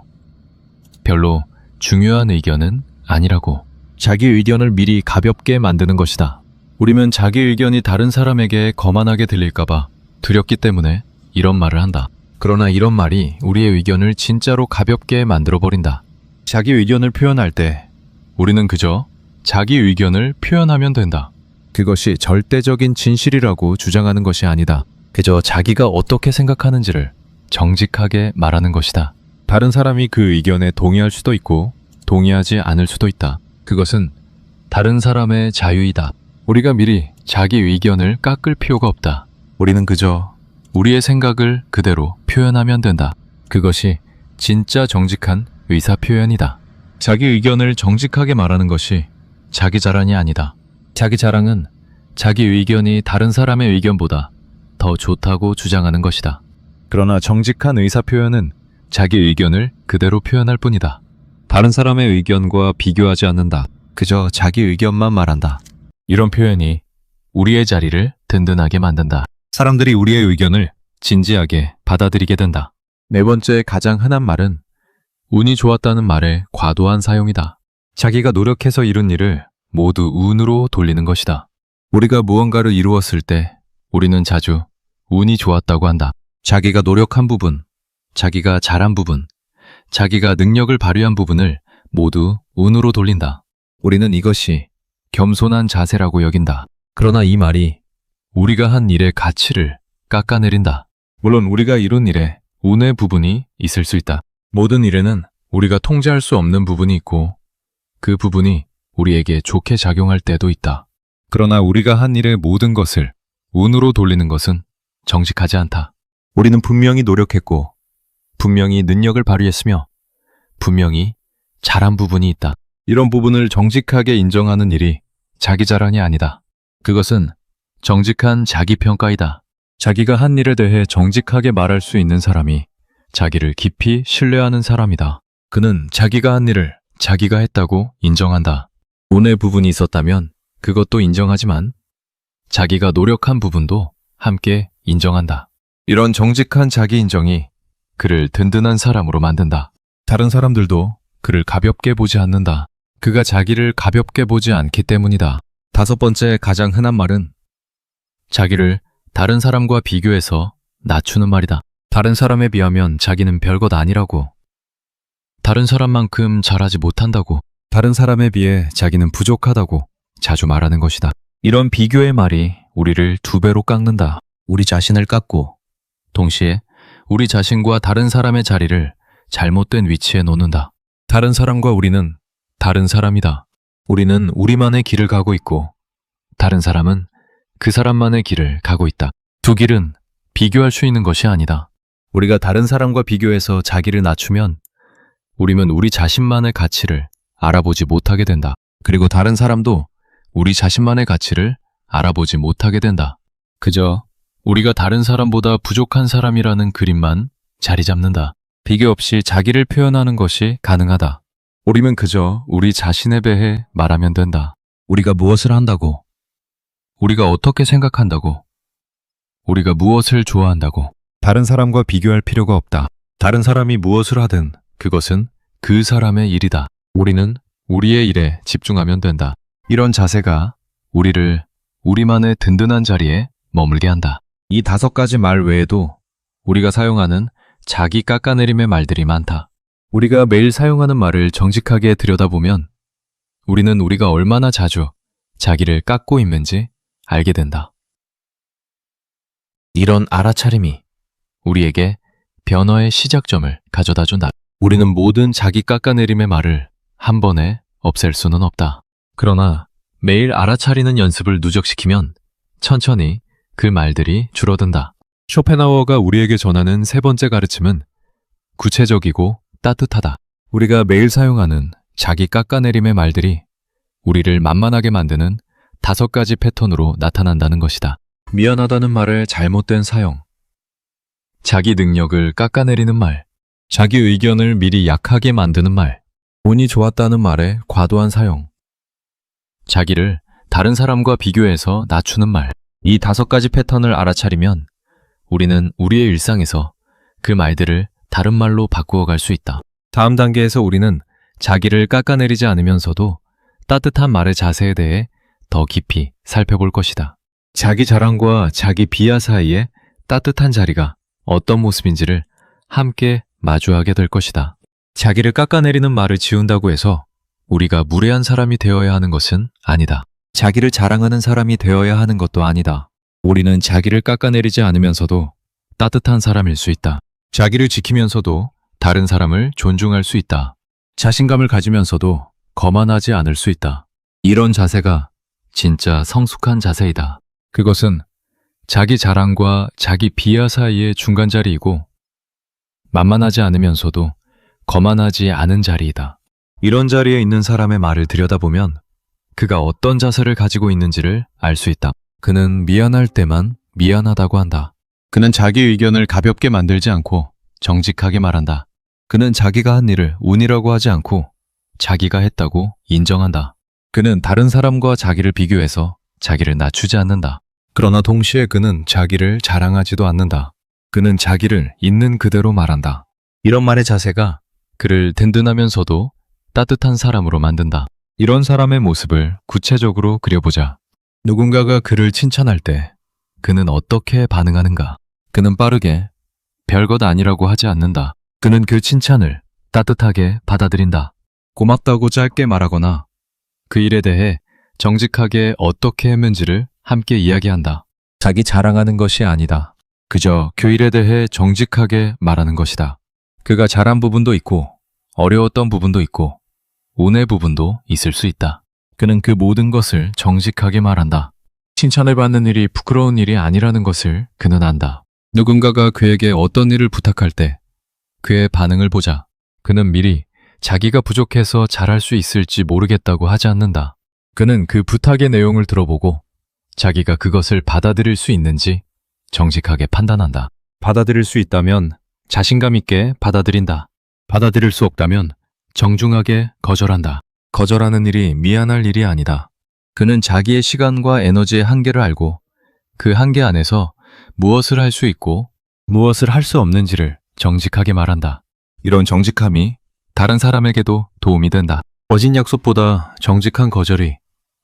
별로 중요한 의견은 아니라고 자기 의견을 미리 가볍게 만드는 것이다. 우리는 자기 의견이 다른 사람에게 거만하게 들릴까봐 두렵기 때문에 이런 말을 한다. 그러나 이런 말이 우리의 의견을 진짜로 가볍게 만들어버린다. 자기 의견을 표현할 때 우리는 그저 자기 의견을 표현하면 된다. 그것이 절대적인 진실이라고 주장하는 것이 아니다. 그저 자기가 어떻게 생각하는지를 정직하게 말하는 것이다. 다른 사람이 그 의견에 동의할 수도 있고 동의하지 않을 수도 있다. 그것은 다른 사람의 자유이다. 우리가 미리 자기 의견을 깎을 필요가 없다. 우리는 그저 우리의 생각을 그대로 표현하면 된다. 그것이 진짜 정직한 의사표현이다. 자기 의견을 정직하게 말하는 것이 자기 자랑이 아니다. 자기 자랑은 자기 의견이 다른 사람의 의견보다 더 좋다고 주장하는 것이다. 그러나 정직한 의사표현은 자기 의견을 그대로 표현할 뿐이다. 다른 사람의 의견과 비교하지 않는다. 그저 자기 의견만 말한다. 이런 표현이 우리의 자리를 든든하게 만든다. 사람들이 우리의 의견을 진지하게 받아들이게 된다. 네 번째 가장 흔한 말은 운이 좋았다는 말의 과도한 사용이다. 자기가 노력해서 이룬 일을 모두 운으로 돌리는 것이다. 우리가 무언가를 이루었을 때 우리는 자주 운이 좋았다고 한다. 자기가 노력한 부분, 자기가 잘한 부분, 자기가 능력을 발휘한 부분을 모두 운으로 돌린다. 우리는 이것이 겸손한 자세라고 여긴다. 그러나 이 말이 우리가 한 일의 가치를 깎아내린다. 물론 우리가 이룬 일에 운의 부분이 있을 수 있다. 모든 일에는 우리가 통제할 수 없는 부분이 있고 그 부분이 우리에게 좋게 작용할 때도 있다. 그러나 우리가 한 일의 모든 것을 운으로 돌리는 것은 정직하지 않다. 우리는 분명히 노력했고 분명히 능력을 발휘했으며 분명히 잘한 부분이 있다. 이런 부분을 정직하게 인정하는 일이 자기 자랑이 아니다. 그것은 정직한 자기평가이다. 자기가 한 일에 대해 정직하게 말할 수 있는 사람이 자기를 깊이 신뢰하는 사람이다. 그는 자기가 한 일을 자기가 했다고 인정한다. 운의 부분이 있었다면 그것도 인정하지만 자기가 노력한 부분도 함께 인정한다. 이런 정직한 자기 인정이 그를 든든한 사람으로 만든다. 다른 사람들도 그를 가볍게 보지 않는다. 그가 자기를 가볍게 보지 않기 때문이다. 다섯 번째 가장 흔한 말은 자기를 다른 사람과 비교해서 낮추는 말이다. 다른 사람에 비하면 자기는 별것 아니라고, 다른 사람만큼 잘하지 못한다고, 다른 사람에 비해 자기는 부족하다고 자주 말하는 것이다. 이런 비교의 말이 우리를 두 배로 깎는다. 우리 자신을 깎고 동시에 우리 자신과 다른 사람의 자리를 잘못된 위치에 놓는다. 다른 사람과 우리는 다른 사람이다. 우리는 우리만의 길을 가고 있고 다른 사람은 그 사람만의 길을 가고 있다. 두 길은 비교할 수 있는 것이 아니다. 우리가 다른 사람과 비교해서 자기를 낮추면 우리는 우리 자신만의 가치를 알아보지 못하게 된다. 그리고 다른 사람도 우리 자신만의 가치를 알아보지 못하게 된다. 그저 우리가 다른 사람보다 부족한 사람이라는 그림만 자리 잡는다. 비교 없이 자기를 표현하는 것이 가능하다. 우리는 그저 우리 자신에 대해 말하면 된다. 우리가 무엇을 한다고, 우리가 어떻게 생각한다고, 우리가 무엇을 좋아한다고. 다른 사람과 비교할 필요가 없다. 다른 사람이 무엇을 하든 그것은 그 사람의 일이다. 우리는 우리의 일에 집중하면 된다. 이런 자세가 우리를 우리만의 든든한 자리에 머물게 한다. 이 다섯 가지 말 외에도 우리가 사용하는 자기 깎아내림의 말들이 많다. 우리가 매일 사용하는 말을 정직하게 들여다보면 우리는 우리가 얼마나 자주 자기를 깎고 있는지 알게 된다. 이런 알아차림이 우리에게 변화의 시작점을 가져다 준다. 우리는 모든 자기 깎아내림의 말을 한 번에 없앨 수는 없다. 그러나 매일 알아차리는 연습을 누적시키면 천천히 그 말들이 줄어든다. 쇼펜하우어가 우리에게 전하는 세 번째 가르침은 구체적이고 따뜻하다. 우리가 매일 사용하는 자기 깎아내림의 말들이 우리를 만만하게 만드는 다섯 가지 패턴으로 나타난다는 것이다. 미안하다는 말의 잘못된 사용, 자기 능력을 깎아내리는 말, 자기 의견을 미리 약하게 만드는 말, 운이 좋았다는 말의 과도한 사용, 자기를 다른 사람과 비교해서 낮추는 말. 이 다섯 가지 패턴을 알아차리면 우리는 우리의 일상에서 그 말들을 다른 말로 바꾸어 갈 수 있다. 다음 단계에서 우리는 자기를 깎아내리지 않으면서도 따뜻한 말의 자세에 대해 더 깊이 살펴볼 것이다. 자기 자랑과 자기 비하 사이에 따뜻한 자리가 어떤 모습인지를 함께 마주하게 될 것이다. 자기를 깎아내리는 말을 지운다고 해서 우리가 무례한 사람이 되어야 하는 것은 아니다. 자기를 자랑하는 사람이 되어야 하는 것도 아니다. 우리는 자기를 깎아내리지 않으면서도 따뜻한 사람일 수 있다. 자기를 지키면서도 다른 사람을 존중할 수 있다. 자신감을 가지면서도 거만하지 않을 수 있다. 이런 자세가 진짜 성숙한 자세이다. 그것은 자기 자랑과 자기 비하 사이의 중간 자리이고 만만하지 않으면서도 거만하지 않은 자리이다. 이런 자리에 있는 사람의 말을 들여다보면 그가 어떤 자세를 가지고 있는지를 알 수 있다. 그는 미안할 때만 미안하다고 한다. 그는 자기 의견을 가볍게 만들지 않고 정직하게 말한다. 그는 자기가 한 일을 운이라고 하지 않고 자기가 했다고 인정한다. 그는 다른 사람과 자기를 비교해서 자기를 낮추지 않는다. 그러나 동시에 그는 자기를 자랑하지도 않는다. 그는 자기를 있는 그대로 말한다. 이런 말의 자세가 그를 든든하면서도 따뜻한 사람으로 만든다. 이런 사람의 모습을 구체적으로 그려보자. 누군가가 그를 칭찬할 때 그는 어떻게 반응하는가? 그는 빠르게 별것 아니라고 하지 않는다. 그는 그 칭찬을 따뜻하게 받아들인다. 고맙다고 짧게 말하거나 그 일에 대해 정직하게 어떻게 했는지를 함께 이야기한다. 자기 자랑하는 것이 아니다. 그저 그 일에 대해 정직하게 말하는 것이다. 그가 잘한 부분도 있고 어려웠던 부분도 있고 운의 부분도 있을 수 있다. 그는 그 모든 것을 정직하게 말한다. 칭찬을 받는 일이 부끄러운 일이 아니라는 것을 그는 안다. 누군가가 그에게 어떤 일을 부탁할 때 그의 반응을 보자. 그는 미리 자기가 부족해서 잘할 수 있을지 모르겠다고 하지 않는다. 그는 그 부탁의 내용을 들어보고 자기가 그것을 받아들일 수 있는지 정직하게 판단한다. 받아들일 수 있다면 자신감 있게 받아들인다. 받아들일 수 없다면 정중하게 거절한다. 거절하는 일이 미안할 일이 아니다. 그는 자기의 시간과 에너지의 한계를 알고 그 한계 안에서 무엇을 할 수 있고 무엇을 할 수 없는지를 정직하게 말한다. 이런 정직함이 다른 사람에게도 도움이 된다. 거짓 약속보다 정직한 거절이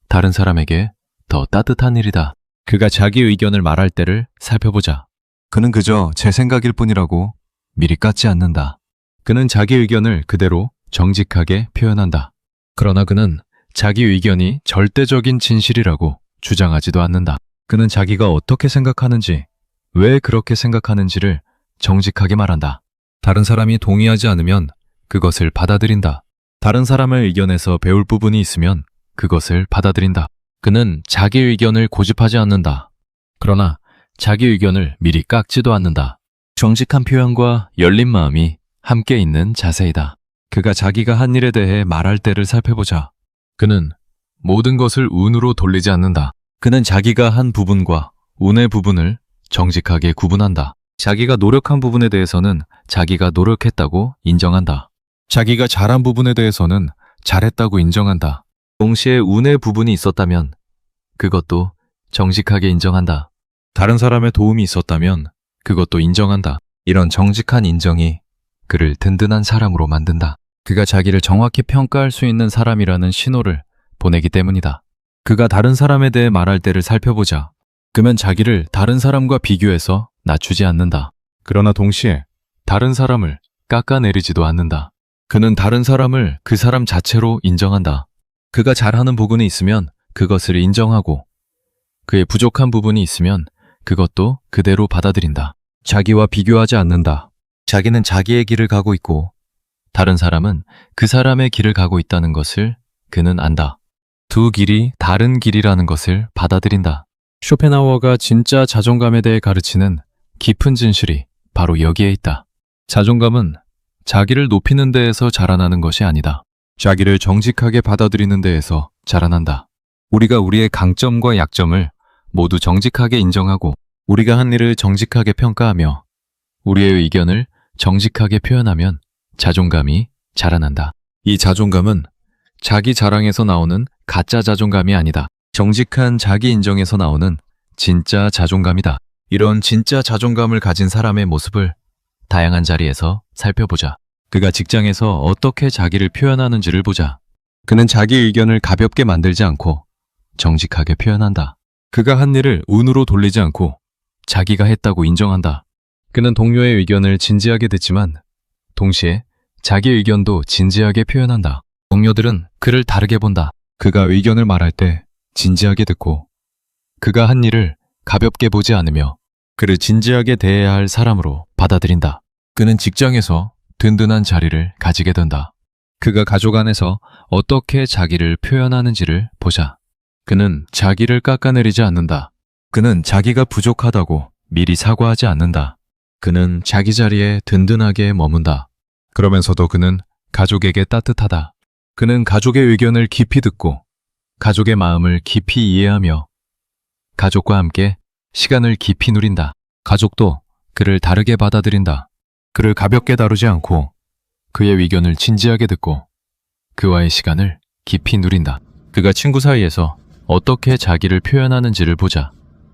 다른 사람에게 더 따뜻한 일이다. 그가 자기 의견을 말할 때를 살펴보자. 그는 그저 제 생각일 뿐이라고 미리 깎지 않는다. 그는 자기 의견을 그대로 정직하게 표현한다. 그러나 그는 자기 의견이 절대적인 진실이라고 주장하지도 않는다. 그는 자기가 어떻게 생각하는지, 왜 그렇게 생각하는지를 정직하게 말한다. 다른 사람이 동의하지 않으면 그것을 받아들인다. 다른 사람의 의견에서 배울 부분이 있으면 그것을 받아들인다. 그는 자기 의견을 고집하지 않는다. 그러나 자기 의견을 미리 깎지도 않는다. 정직한 표현과 열린 마음이 함께 있는 자세이다. 그가 자기가 한 일에 대해 말할 때를 살펴보자. 그는 모든 것을 운으로 돌리지 않는다. 그는 자기가 한 부분과 운의 부분을 정직하게 구분한다. 자기가 노력한 부분에 대해서는 자기가 노력했다고 인정한다. 자기가 잘한 부분에 대해서는 잘했다고 인정한다. 동시에 운의 부분이 있었다면 그것도 정직하게 인정한다. 다른 사람의 도움이 있었다면 그것도 인정한다. 이런 정직한 인정이 그를 든든한 사람으로 만든다. 그가 자기를 정확히 평가할 수 있는 사람이라는 신호를 보내기 때문이다. 그가 다른 사람에 대해 말할 때를 살펴보자. 그는 자기를 다른 사람과 비교해서 낮추지 않는다. 그러나 동시에 다른 사람을 깎아내리지도 않는다. 그는 다른 사람을 그 사람 자체로 인정한다. 그가 잘하는 부분이 있으면 그것을 인정하고 그의 부족한 부분이 있으면 그것도 그대로 받아들인다. 자기와 비교하지 않는다. 자기는 자기의 길을 가고 있고 다른 사람은 그 사람의 길을 가고 있다는 것을 그는 안다. 두 길이 다른 길이라는 것을 받아들인다. 쇼펜하우어가 진짜 자존감에 대해 가르치는 깊은 진실이 바로 여기에 있다. 자존감은 자기를 높이는 데에서 자라나는 것이 아니다. 자기를 정직하게 받아들이는 데에서 자라난다. 우리가 우리의 강점과 약점을 모두 정직하게 인정하고 우리가 한 일을 정직하게 평가하며 우리의 의견을 정직하게 표현하면 자존감이 자라난다. 이 자존감은 자기 자랑에서 나오는 가짜 자존감이 아니다. 정직한 자기 인정에서 나오는 진짜 자존감이다. 이런 진짜 자존감을 가진 사람의 모습을 다양한 자리에서 살펴보자. 그가 직장에서 어떻게 자기를 표현하는지를 보자. 그는 자기 의견을 가볍게 만들지 않고 정직하게 표현한다. 그가 한 일을 운으로 돌리지 않고 자기가 했다고 인정한다. 그는 동료의 의견을 진지하게 듣지만 동시에 자기 의견도 진지하게 표현한다. 동료들은 그를 다르게 본다. 그가 의견을 말할 때 진지하게 듣고 그가 한 일을 가볍게 보지 않으며 그를 진지하게 대해야 할 사람으로 받아들인다. 그는 직장에서 든든한 자리를 가지게 된다. 그가 가족 안에서 어떻게 자기를 표현하는지를 보자. 그는 자기를 깎아내리지 않는다. 그는 자기가 부족하다고 미리 사과하지 않는다. 그는 자기 자리에 든든하게 머문다. 그러면서도 그는 가족에게 따뜻하다. 그는 가족의 의견을 깊이 듣고 가족의 마음을 깊이 이해하며 가족과 함께 시간을 깊이 누린다. 가족도 그를 다르게 받아들인다. 그를 가볍게 다루지 않고 그의 의견을 진지하게 듣고 그와의 시간을 깊이 누린다. 그가 친구 사이에서 어떻게 자기를 표현하는지를 보자.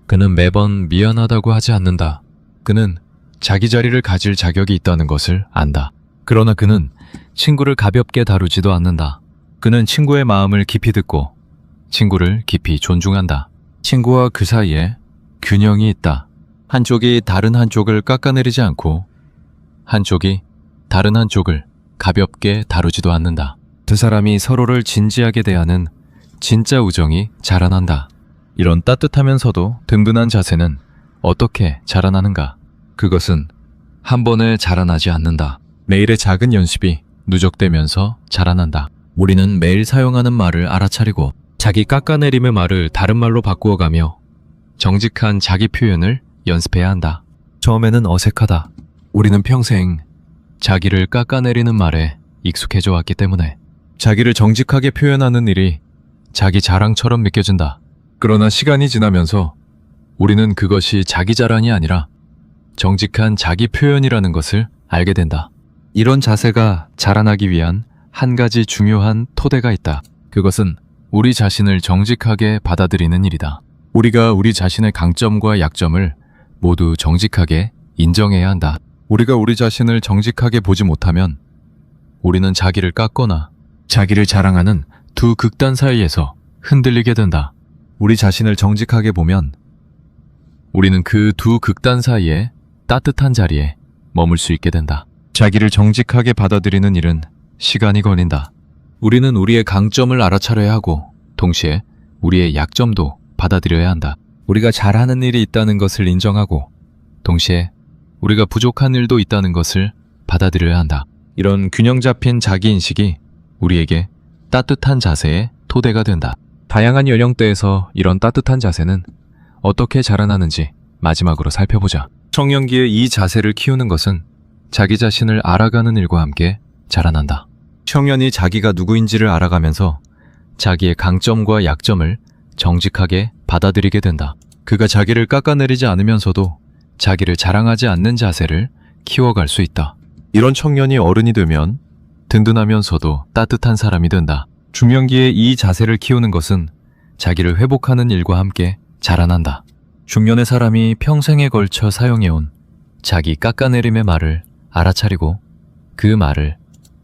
그는 매번 미안하다고 하지 않는다. 그는 자기 자리를 가질 자격이 있다는 것을 안다. 그러나 그는 친구를 가볍게 다루지도 않는다. 그는 친구의 마음을 깊이 듣고 친구를 깊이 존중한다. 친구와 그 사이에 균형이 있다. 한쪽이 다른 한쪽을 깎아내리지 않고 한쪽이 다른 한쪽을 가볍게 다루지도 않는다. 두 사람이 서로를 진지하게 대하는 진짜 우정이 자라난다. 이런 따뜻하면서도 든든한 자세는 어떻게 자라나는가? 그것은 한 번에 자라나지 않는다. 매일의 작은 연습이 누적되면서 자라난다. 우리는 매일 사용하는 말을 알아차리고 자기 깎아내림의 말을 다른 말로 바꾸어가며 정직한 자기 표현을 연습해야 한다. 처음에는 어색하다. 우리는 평생 자기를 깎아내리는 말에 익숙해져 왔기 때문에 자기를 정직하게 표현하는 일이 자기 자랑처럼 느껴진다. 그러나 시간이 지나면서 우리는 그것이 자기 자랑이 아니라 정직한 자기 표현이라는 것을 알게 된다. 이런 자세가 자라나기 위한 한 가지 중요한 토대가 있다. 그것은 우리 자신을 정직하게 받아들이는 일이다. 우리가 우리 자신의 강점과 약점을 모두 정직하게 인정해야 한다. 우리가 우리 자신을 정직하게 보지 못하면 우리는 자기를 깎거나 자기를 자랑하는 두 극단 사이에서 흔들리게 된다. 우리 자신을 정직하게 보면 우리는 그 두 극단 사이에 따뜻한 자리에 머물 수 있게 된다. 자기를 정직하게 받아들이는 일은 시간이 걸린다. 우리는 우리의 강점을 알아차려야 하고 동시에 우리의 약점도 받아들여야 한다. 우리가 잘하는 일이 있다는 것을 인정하고 동시에 우리가 부족한 일도 있다는 것을 받아들여야 한다. 이런 균형 잡힌 자기인식이 우리에게 따뜻한 자세의 토대가 된다. 다양한 연령대에서 이런 따뜻한 자세는 어떻게 자라나는지 마지막으로 살펴보자. 청년기에 이 자세를 키우는 것은 자기 자신을 알아가는 일과 함께 자라난다. 청년이 자기가 누구인지를 알아가면서 자기의 강점과 약점을 정직하게 받아들이게 된다. 그가 자기를 깎아내리지 않으면서도 자기를 자랑하지 않는 자세를 키워갈 수 있다. 이런 청년이 어른이 되면 든든하면서도 따뜻한 사람이 된다. 중년기에 이 자세를 키우는 것은 자기를 회복하는 일과 함께 자라난다. 중년의 사람이 평생에 걸쳐 사용해온 자기 깎아내림의 말을 알아차리고 그 말을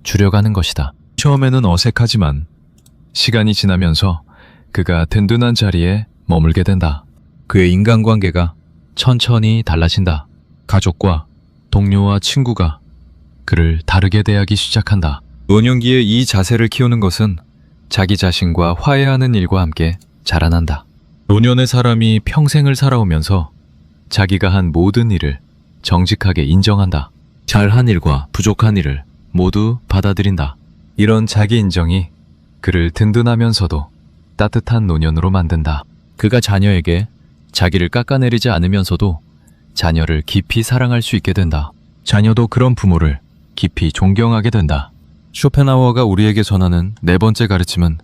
줄여가는 것이다. 처음에는 어색하지만 시간이 지나면서 그가 든든한 자리에 머물게 된다. 그의 인간관계가 천천히 달라진다. 가족과 동료와 친구가 그를 다르게 대하기 시작한다. 노년기에 이 자세를 키우는 것은 자기 자신과 화해하는 일과 함께 자라난다. 노년의 사람이 평생을 살아오면서 자기가 한 모든 일을 정직하게 인정한다. 잘한 일과 부족한 일을 모두 받아들인다. 이런 자기 인정이 그를 든든하면서도 따뜻한 노년으로 만든다. 그가 자녀에게 자기를 깎아내리지 않으면서도 자녀를 깊이 사랑할 수 있게 된다. 자녀도 그런 부모를 깊이 존경하게 된다. 쇼펜하우어가 우리에게 전하는 네 번째 가르침은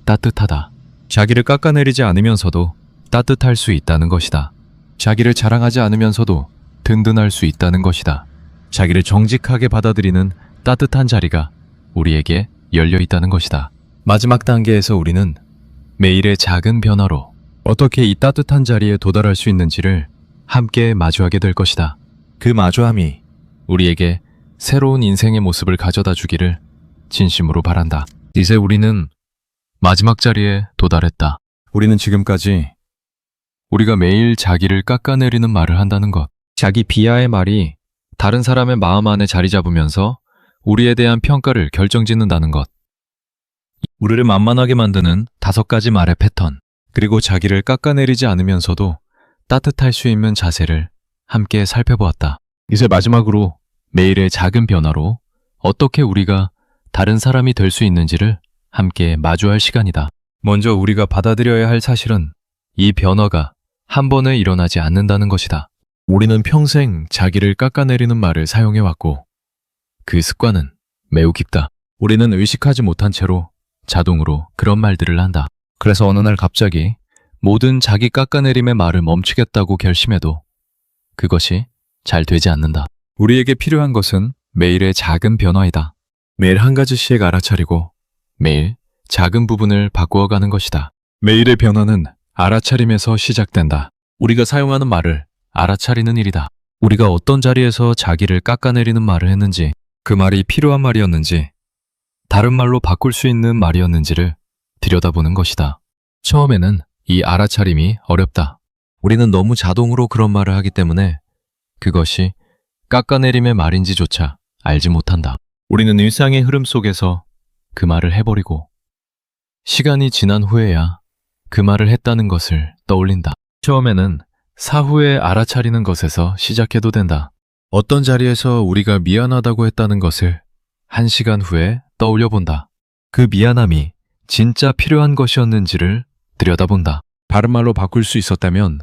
따뜻하다. 자기를 깎아내리지 않으면서도 따뜻할 수 있다는 것이다. 자기를 자랑하지 않으면서도 든든할 수 있다는 것이다. 자기를 정직하게 받아들이는 따뜻한 자리가 우리에게 열려 있다는 것이다. 마지막 단계에서 우리는 매일의 작은 변화로 어떻게 이 따뜻한 자리에 도달할 수 있는지를 함께 마주하게 될 것이다. 그 마주함이 우리에게 새로운 인생의 모습을 가져다 주기를 진심으로 바란다. 이제 우리는 마지막 자리에 도달했다. 우리는 지금까지 우리가 매일 자기를 깎아내리는 말을 한다는 것, 자기 비하의 말이 다른 사람의 마음 안에 자리 잡으면서 우리에 대한 평가를 결정짓는다는 것, 우리를 만만하게 만드는 5가지 말의 패턴, 그리고 자기를 깎아내리지 않으면서도 따뜻할 수 있는 자세를 함께 살펴보았다. 이제 마지막으로 매일의 작은 변화로 어떻게 우리가 다른 사람이 될 수 있는지를 함께 마주할 시간이다. 먼저 우리가 받아들여야 할 사실은 이 변화가 한 번에 일어나지 않는다는 것이다. 우리는 평생 자기를 깎아내리는 말을 사용해왔고 그 습관은 매우 깊다. 우리는 의식하지 못한 채로 자동으로 그런 말들을 한다. 그래서 어느 날 갑자기 모든 자기 깎아내림의 말을 멈추겠다고 결심해도 그것이 잘 되지 않는다. 우리에게 필요한 것은 매일의 작은 변화이다. 매일 한 가지씩 알아차리고 매일 작은 부분을 바꾸어가는 것이다. 매일의 변화는 알아차림에서 시작된다. 우리가 사용하는 말을 알아차리는 일이다. 우리가 어떤 자리에서 자기를 깎아내리는 말을 했는지, 그 말이 필요한 말이었는지, 다른 말로 바꿀 수 있는 말이었는지를 들여다보는 것이다. 처음에는 이 알아차림이 어렵다. 우리는 너무 자동으로 그런 말을 하기 때문에 그것이 깎아내림의 말인지조차 알지 못한다. 우리는 일상의 흐름 속에서 그 말을 해버리고 시간이 지난 후에야 그 말을 했다는 것을 떠올린다. 처음에는 사후에 알아차리는 것에서 시작해도 된다. 어떤 자리에서 우리가 미안하다고 했다는 것을 1시간 후에 떠올려 본다. 그 미안함이 진짜 필요한 것이었는지를 들여다본다. 다른 말로 바꿀 수 있었다면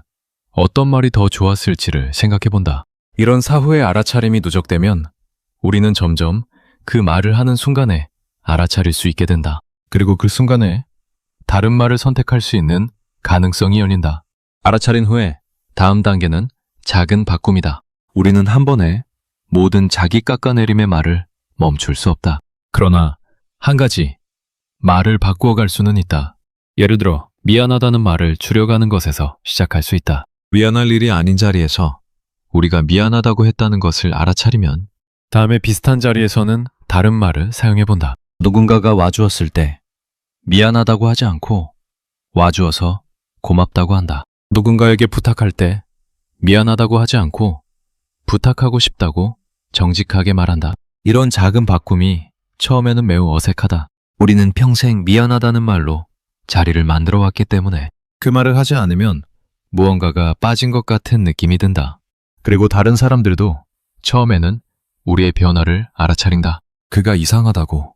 어떤 말이 더 좋았을지를 생각해 본다. 이런 사후의 알아차림이 누적되면 우리는 점점 그 말을 하는 순간에 알아차릴 수 있게 된다. 그리고 그 순간에 다른 말을 선택할 수 있는 가능성이 열린다. 알아차린 후에 다음 단계는 작은 바꿈이다. 우리는 한 번에 모든 자기 깎아내림의 말을 멈출 수 없다. 그러나 한 가지, 말을 바꾸어 갈 수는 있다. 예를 들어 미안하다는 말을 줄여가는 것에서 시작할 수 있다. 미안할 일이 아닌 자리에서 우리가 미안하다고 했다는 것을 알아차리면 다음에 비슷한 자리에서는 다른 말을 사용해본다. 누군가가 와주었을 때 미안하다고 하지 않고 와주어서 고맙다고 한다. 누군가에게 부탁할 때 미안하다고 하지 않고 부탁하고 싶다고 정직하게 말한다. 이런 작은 바꿈이 처음에는 매우 어색하다. 우리는 평생 미안하다는 말로 자리를 만들어 왔기 때문에 그 말을 하지 않으면 무언가가 빠진 것 같은 느낌이 든다. 그리고 다른 사람들도 처음에는 우리의 변화를 알아차린다. 그가 이상하다고,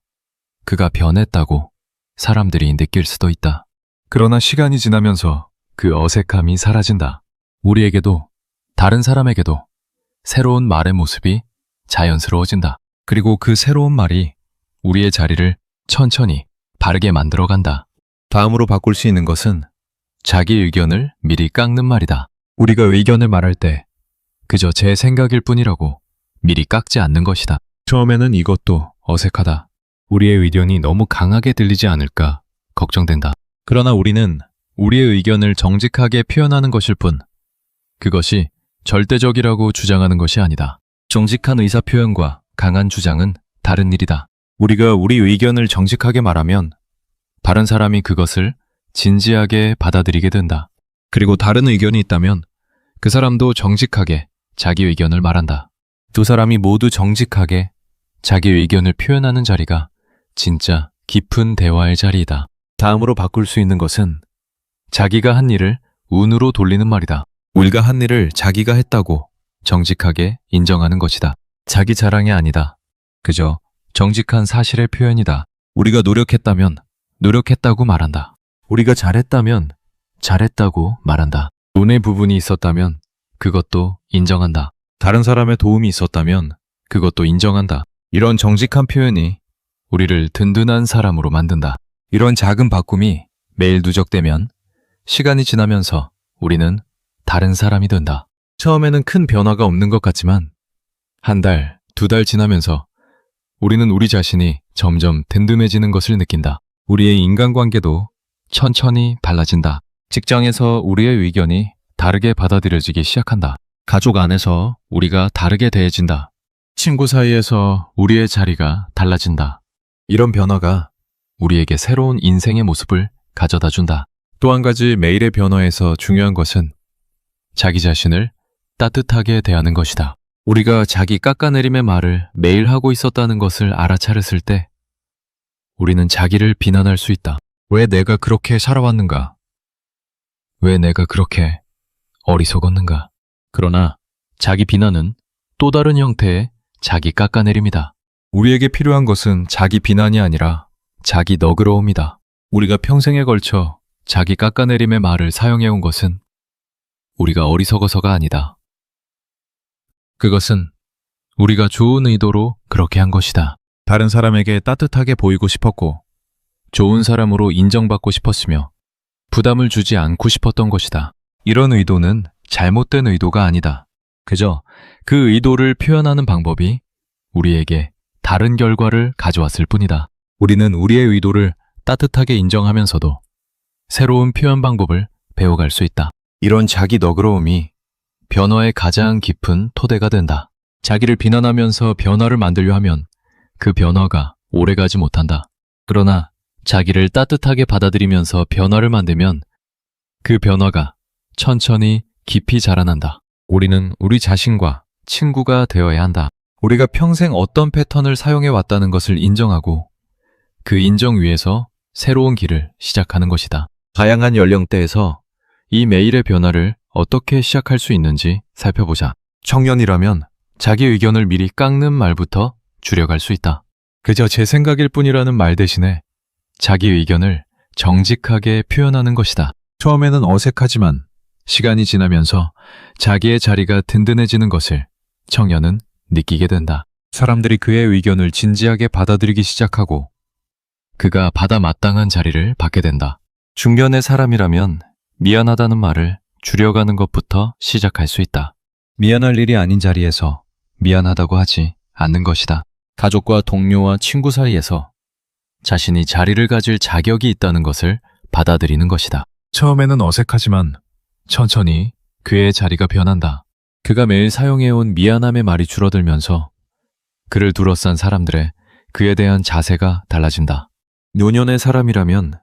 그가 변했다고 사람들이 느낄 수도 있다. 그러나 시간이 지나면서 그 어색함이 사라진다. 우리에게도 다른 사람에게도 새로운 말의 모습이 자연스러워진다. 그리고 그 새로운 말이 우리의 자리를 천천히 바르게 만들어간다. 다음으로 바꿀 수 있는 것은 자기 의견을 미리 깎는 말이다. 우리가 의견을 말할 때 그저 제 생각일 뿐이라고 미리 깎지 않는 것이다. 처음에는 이것도 어색하다. 우리의 의견이 너무 강하게 들리지 않을까 걱정된다. 그러나 우리는 우리의 의견을 정직하게 표현하는 것일 뿐, 그것이 절대적이라고 주장하는 것이 아니다. 정직한 의사표현과 강한 주장은 다른 일이다. 우리가 우리 의견을 정직하게 말하면 다른 사람이 그것을 진지하게 받아들이게 된다. 그리고 다른 의견이 있다면 그 사람도 정직하게 자기 의견을 말한다. 두 사람이 모두 정직하게 자기 의견을 표현하는 자리가 진짜 깊은 대화의 자리이다. 다음으로 바꿀 수 있는 것은 자기가 한 일을 운으로 돌리는 말이다. 우리가 한 일을 자기가 했다고 정직하게 인정하는 것이다. 자기 자랑이 아니다. 그저 정직한 사실의 표현이다. 우리가 노력했다면 노력했다고 말한다. 우리가 잘했다면 잘했다고 말한다. 돈의 부분이 있었다면 그것도 인정한다. 다른 사람의 도움이 있었다면 그것도 인정한다. 이런 정직한 표현이 우리를 든든한 사람으로 만든다. 이런 작은 바꿈이 매일 누적되면 시간이 지나면서 우리는 다른 사람이 된다. 처음에는 큰 변화가 없는 것 같지만 한 달, 두 달 지나면서 우리는 우리 자신이 점점 든든해지는 것을 느낀다. 우리의 인간관계도 천천히 달라진다. 직장에서 우리의 의견이 다르게 받아들여지기 시작한다. 가족 안에서 우리가 다르게 대해진다. 친구 사이에서 우리의 자리가 달라진다. 이런 변화가 우리에게 새로운 인생의 모습을 가져다 준다. 또 한 가지 매일의 변화에서 중요한 것은 자기 자신을 따뜻하게 대하는 것이다. 우리가 자기 깎아내림의 말을 매일 하고 있었다는 것을 알아차렸을 때 우리는 자기를 비난할 수 있다. 왜 내가 그렇게 살아왔는가? 왜 내가 그렇게 어리석었는가? 그러나 자기 비난은 또 다른 형태의 자기 깎아내림이다. 우리에게 필요한 것은 자기 비난이 아니라 자기 너그러움이다. 우리가 평생에 걸쳐 자기 깎아내림의 말을 사용해온 것은 우리가 어리석어서가 아니다. 그것은 우리가 좋은 의도로 그렇게 한 것이다. 다른 사람에게 따뜻하게 보이고 싶었고 좋은 사람으로 인정받고 싶었으며 부담을 주지 않고 싶었던 것이다. 이런 의도는 잘못된 의도가 아니다. 그저 그 의도를 표현하는 방법이 우리에게 다른 결과를 가져왔을 뿐이다. 우리는 우리의 의도를 따뜻하게 인정하면서도 새로운 표현 방법을 배워갈 수 있다. 이런 자기 너그러움이 변화의 가장 깊은 토대가 된다. 자기를 비난하면서 변화를 만들려 하면 그 변화가 오래가지 못한다. 그러나 자기를 따뜻하게 받아들이면서 변화를 만들면 그 변화가 천천히 깊이 자라난다. 우리는 우리 자신과 친구가 되어야 한다. 우리가 평생 어떤 패턴을 사용해 왔다는 것을 인정하고 그 인정 위에서 새로운 길을 시작하는 것이다. 다양한 연령대에서 이 매일의 변화를 어떻게 시작할 수 있는지 살펴보자. 청년이라면 자기 의견을 미리 깎는 말부터 줄여갈 수 있다. 그저 제 생각일 뿐이라는 말 대신에 자기 의견을 정직하게 표현하는 것이다. 처음에는 어색하지만 시간이 지나면서 자기의 자리가 든든해지는 것을 청년은 느끼게 된다. 사람들이 그의 의견을 진지하게 받아들이기 시작하고 그가 받아 마땅한 자리를 받게 된다. 중년의 사람이라면 미안하다는 말을 줄여가는 것부터 시작할 수 있다. 미안할 일이 아닌 자리에서 미안하다고 하지 않는 것이다. 가족과 동료와 친구 사이에서 자신이 자리를 가질 자격이 있다는 것을 받아들이는 것이다. 처음에는 어색하지만 천천히 그의 자리가 변한다. 그가 매일 사용해온 미안함의 말이 줄어들면서 그를 둘러싼 사람들의 그에 대한 자세가 달라진다. 노년의 사람이라면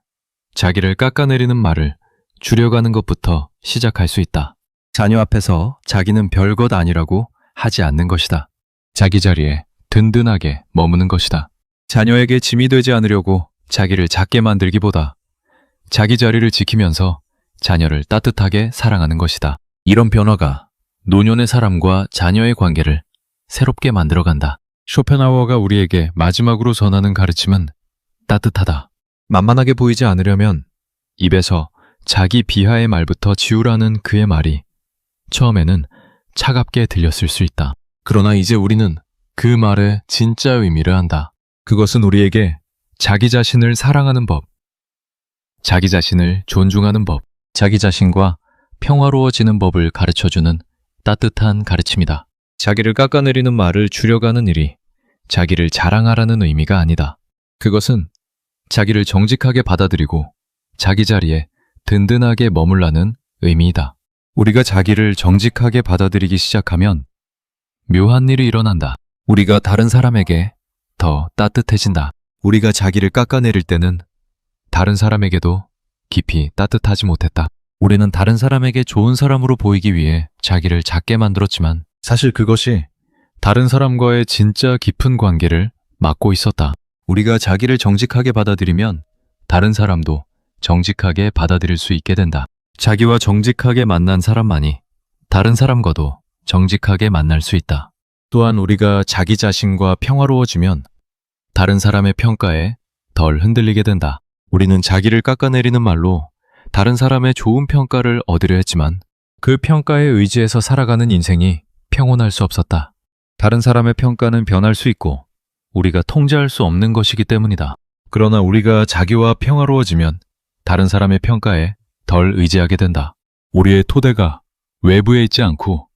자기를 깎아내리는 말을 줄여가는 것부터 시작할 수 있다. 자녀 앞에서 자기는 별것 아니라고 하지 않는 것이다. 자기 자리에 든든하게 머무는 것이다. 자녀에게 짐이 되지 않으려고 자기를 작게 만들기보다 자기 자리를 지키면서 자녀를 따뜻하게 사랑하는 것이다. 이런 변화가 노년의 사람과 자녀의 관계를 새롭게 만들어간다. 쇼펜하우어가 우리에게 마지막으로 전하는 가르침은 따뜻하다. 만만하게 보이지 않으려면 입에서 자기 비하의 말부터 지우라는 그의 말이 처음에는 차갑게 들렸을 수 있다. 그러나 이제 우리는 그 말의 진짜 의미를 안다. 그것은 우리에게 자기 자신을 사랑하는 법, 자기 자신을 존중하는 법, 자기 자신과 평화로워지는 법을 가르쳐주는 따뜻한 가르침이다. 자기를 깎아내리는 말을 줄여가는 일이 자기를 자랑하라는 의미가 아니다. 그것은 자기를 정직하게 받아들이고 자기 자리에 든든하게 머물라는 의미이다. 우리가 자기를 정직하게 받아들이기 시작하면 묘한 일이 일어난다. 우리가 다른 사람에게 더 따뜻해진다. 우리가 자기를 깎아내릴 때는 다른 사람에게도 깊이 따뜻하지 못했다. 우리는 다른 사람에게 좋은 사람으로 보이기 위해 자기를 작게 만들었지만 사실 그것이 다른 사람과의 진짜 깊은 관계를 막고 있었다. 우리가 자기를 정직하게 받아들이면 다른 사람도 정직하게 받아들일 수 있게 된다. 자기와 정직하게 만난 사람만이 다른 사람과도 정직하게 만날 수 있다. 또한 우리가 자기 자신과 평화로워지면 다른 사람의 평가에 덜 흔들리게 된다. 우리는 자기를 깎아내리는 말로 다른 사람의 좋은 평가를 얻으려 했지만 그 평가에 의지해서 살아가는 인생이 평온할 수 없었다. 다른 사람의 평가는 변할 수 있고 우리가 통제할 수 없는 것이기 때문이다. 그러나 우리가 자기와 평화로워지면 다른 사람의 평가에 덜 의지하게 된다. 우리의 토대가 외부에 있지 않고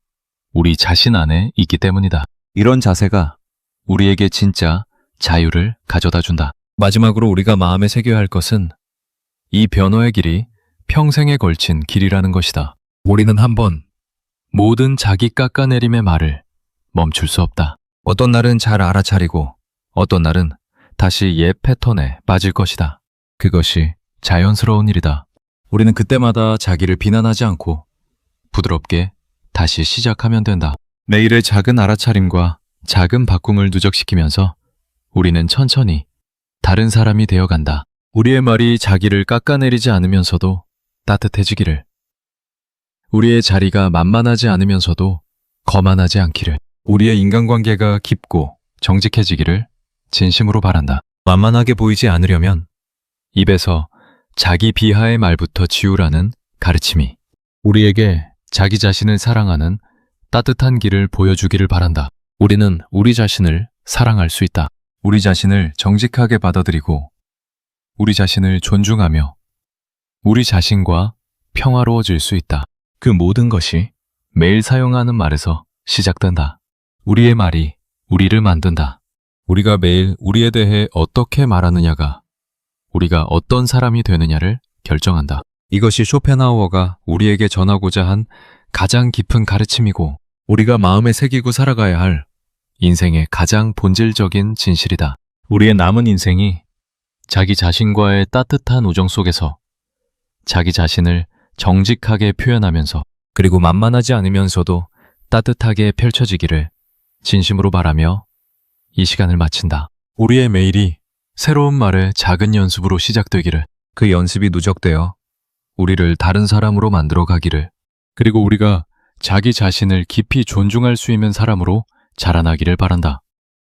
우리 자신 안에 있기 때문이다. 이런 자세가 우리에게 진짜 자유를 가져다 준다. 마지막으로 우리가 마음에 새겨야 할 것은 이 변화의 길이 평생에 걸친 길이라는 것이다. 우리는 한번 모든 자기 깎아내림의 말을 멈출 수 없다. 어떤 날은 잘 알아차리고 어떤 날은 다시 옛 패턴에 빠질 것이다. 그것이 자연스러운 일이다. 우리는 그때마다 자기를 비난하지 않고 부드럽게 다시 시작하면 된다. 매일의 작은 알아차림과 작은 바꿈을 누적시키면서 우리는 천천히 다른 사람이 되어간다. 우리의 말이 자기를 깎아내리지 않으면서도 따뜻해지기를, 우리의 자리가 만만하지 않으면서도 거만하지 않기를, 우리의 인간관계가 깊고 정직해지기를 진심으로 바란다. 만만하게 보이지 않으려면 입에서 자기 비하의 말부터 지우라는 가르침이 우리에게 자기 자신을 사랑하는 따뜻한 길을 보여주기를 바란다. 우리는 우리 자신을 사랑할 수 있다. 우리 자신을 정직하게 받아들이고 우리 자신을 존중하며 우리 자신과 평화로워질 수 있다. 그 모든 것이 매일 사용하는 말에서 시작된다. 우리의 말이 우리를 만든다. 우리가 매일 우리에 대해 어떻게 말하느냐가 우리가 어떤 사람이 되느냐를 결정한다. 이것이 쇼펜하우어가 우리에게 전하고자 한 가장 깊은 가르침이고 우리가 마음에 새기고 살아가야 할 인생의 가장 본질적인 진실이다. 우리의 남은 인생이 자기 자신과의 따뜻한 우정 속에서 자기 자신을 정직하게 표현하면서 그리고 만만하지 않으면서도 따뜻하게 펼쳐지기를 진심으로 바라며 이 시간을 마친다. 우리의 매일이 새로운 말의 작은 연습으로 시작되기를, 그 연습이 누적되어 우리를 다른 사람으로 만들어 가기를, 그리고 우리가 자기 자신을 깊이 존중할 수 있는 사람으로 자라나기를 바란다.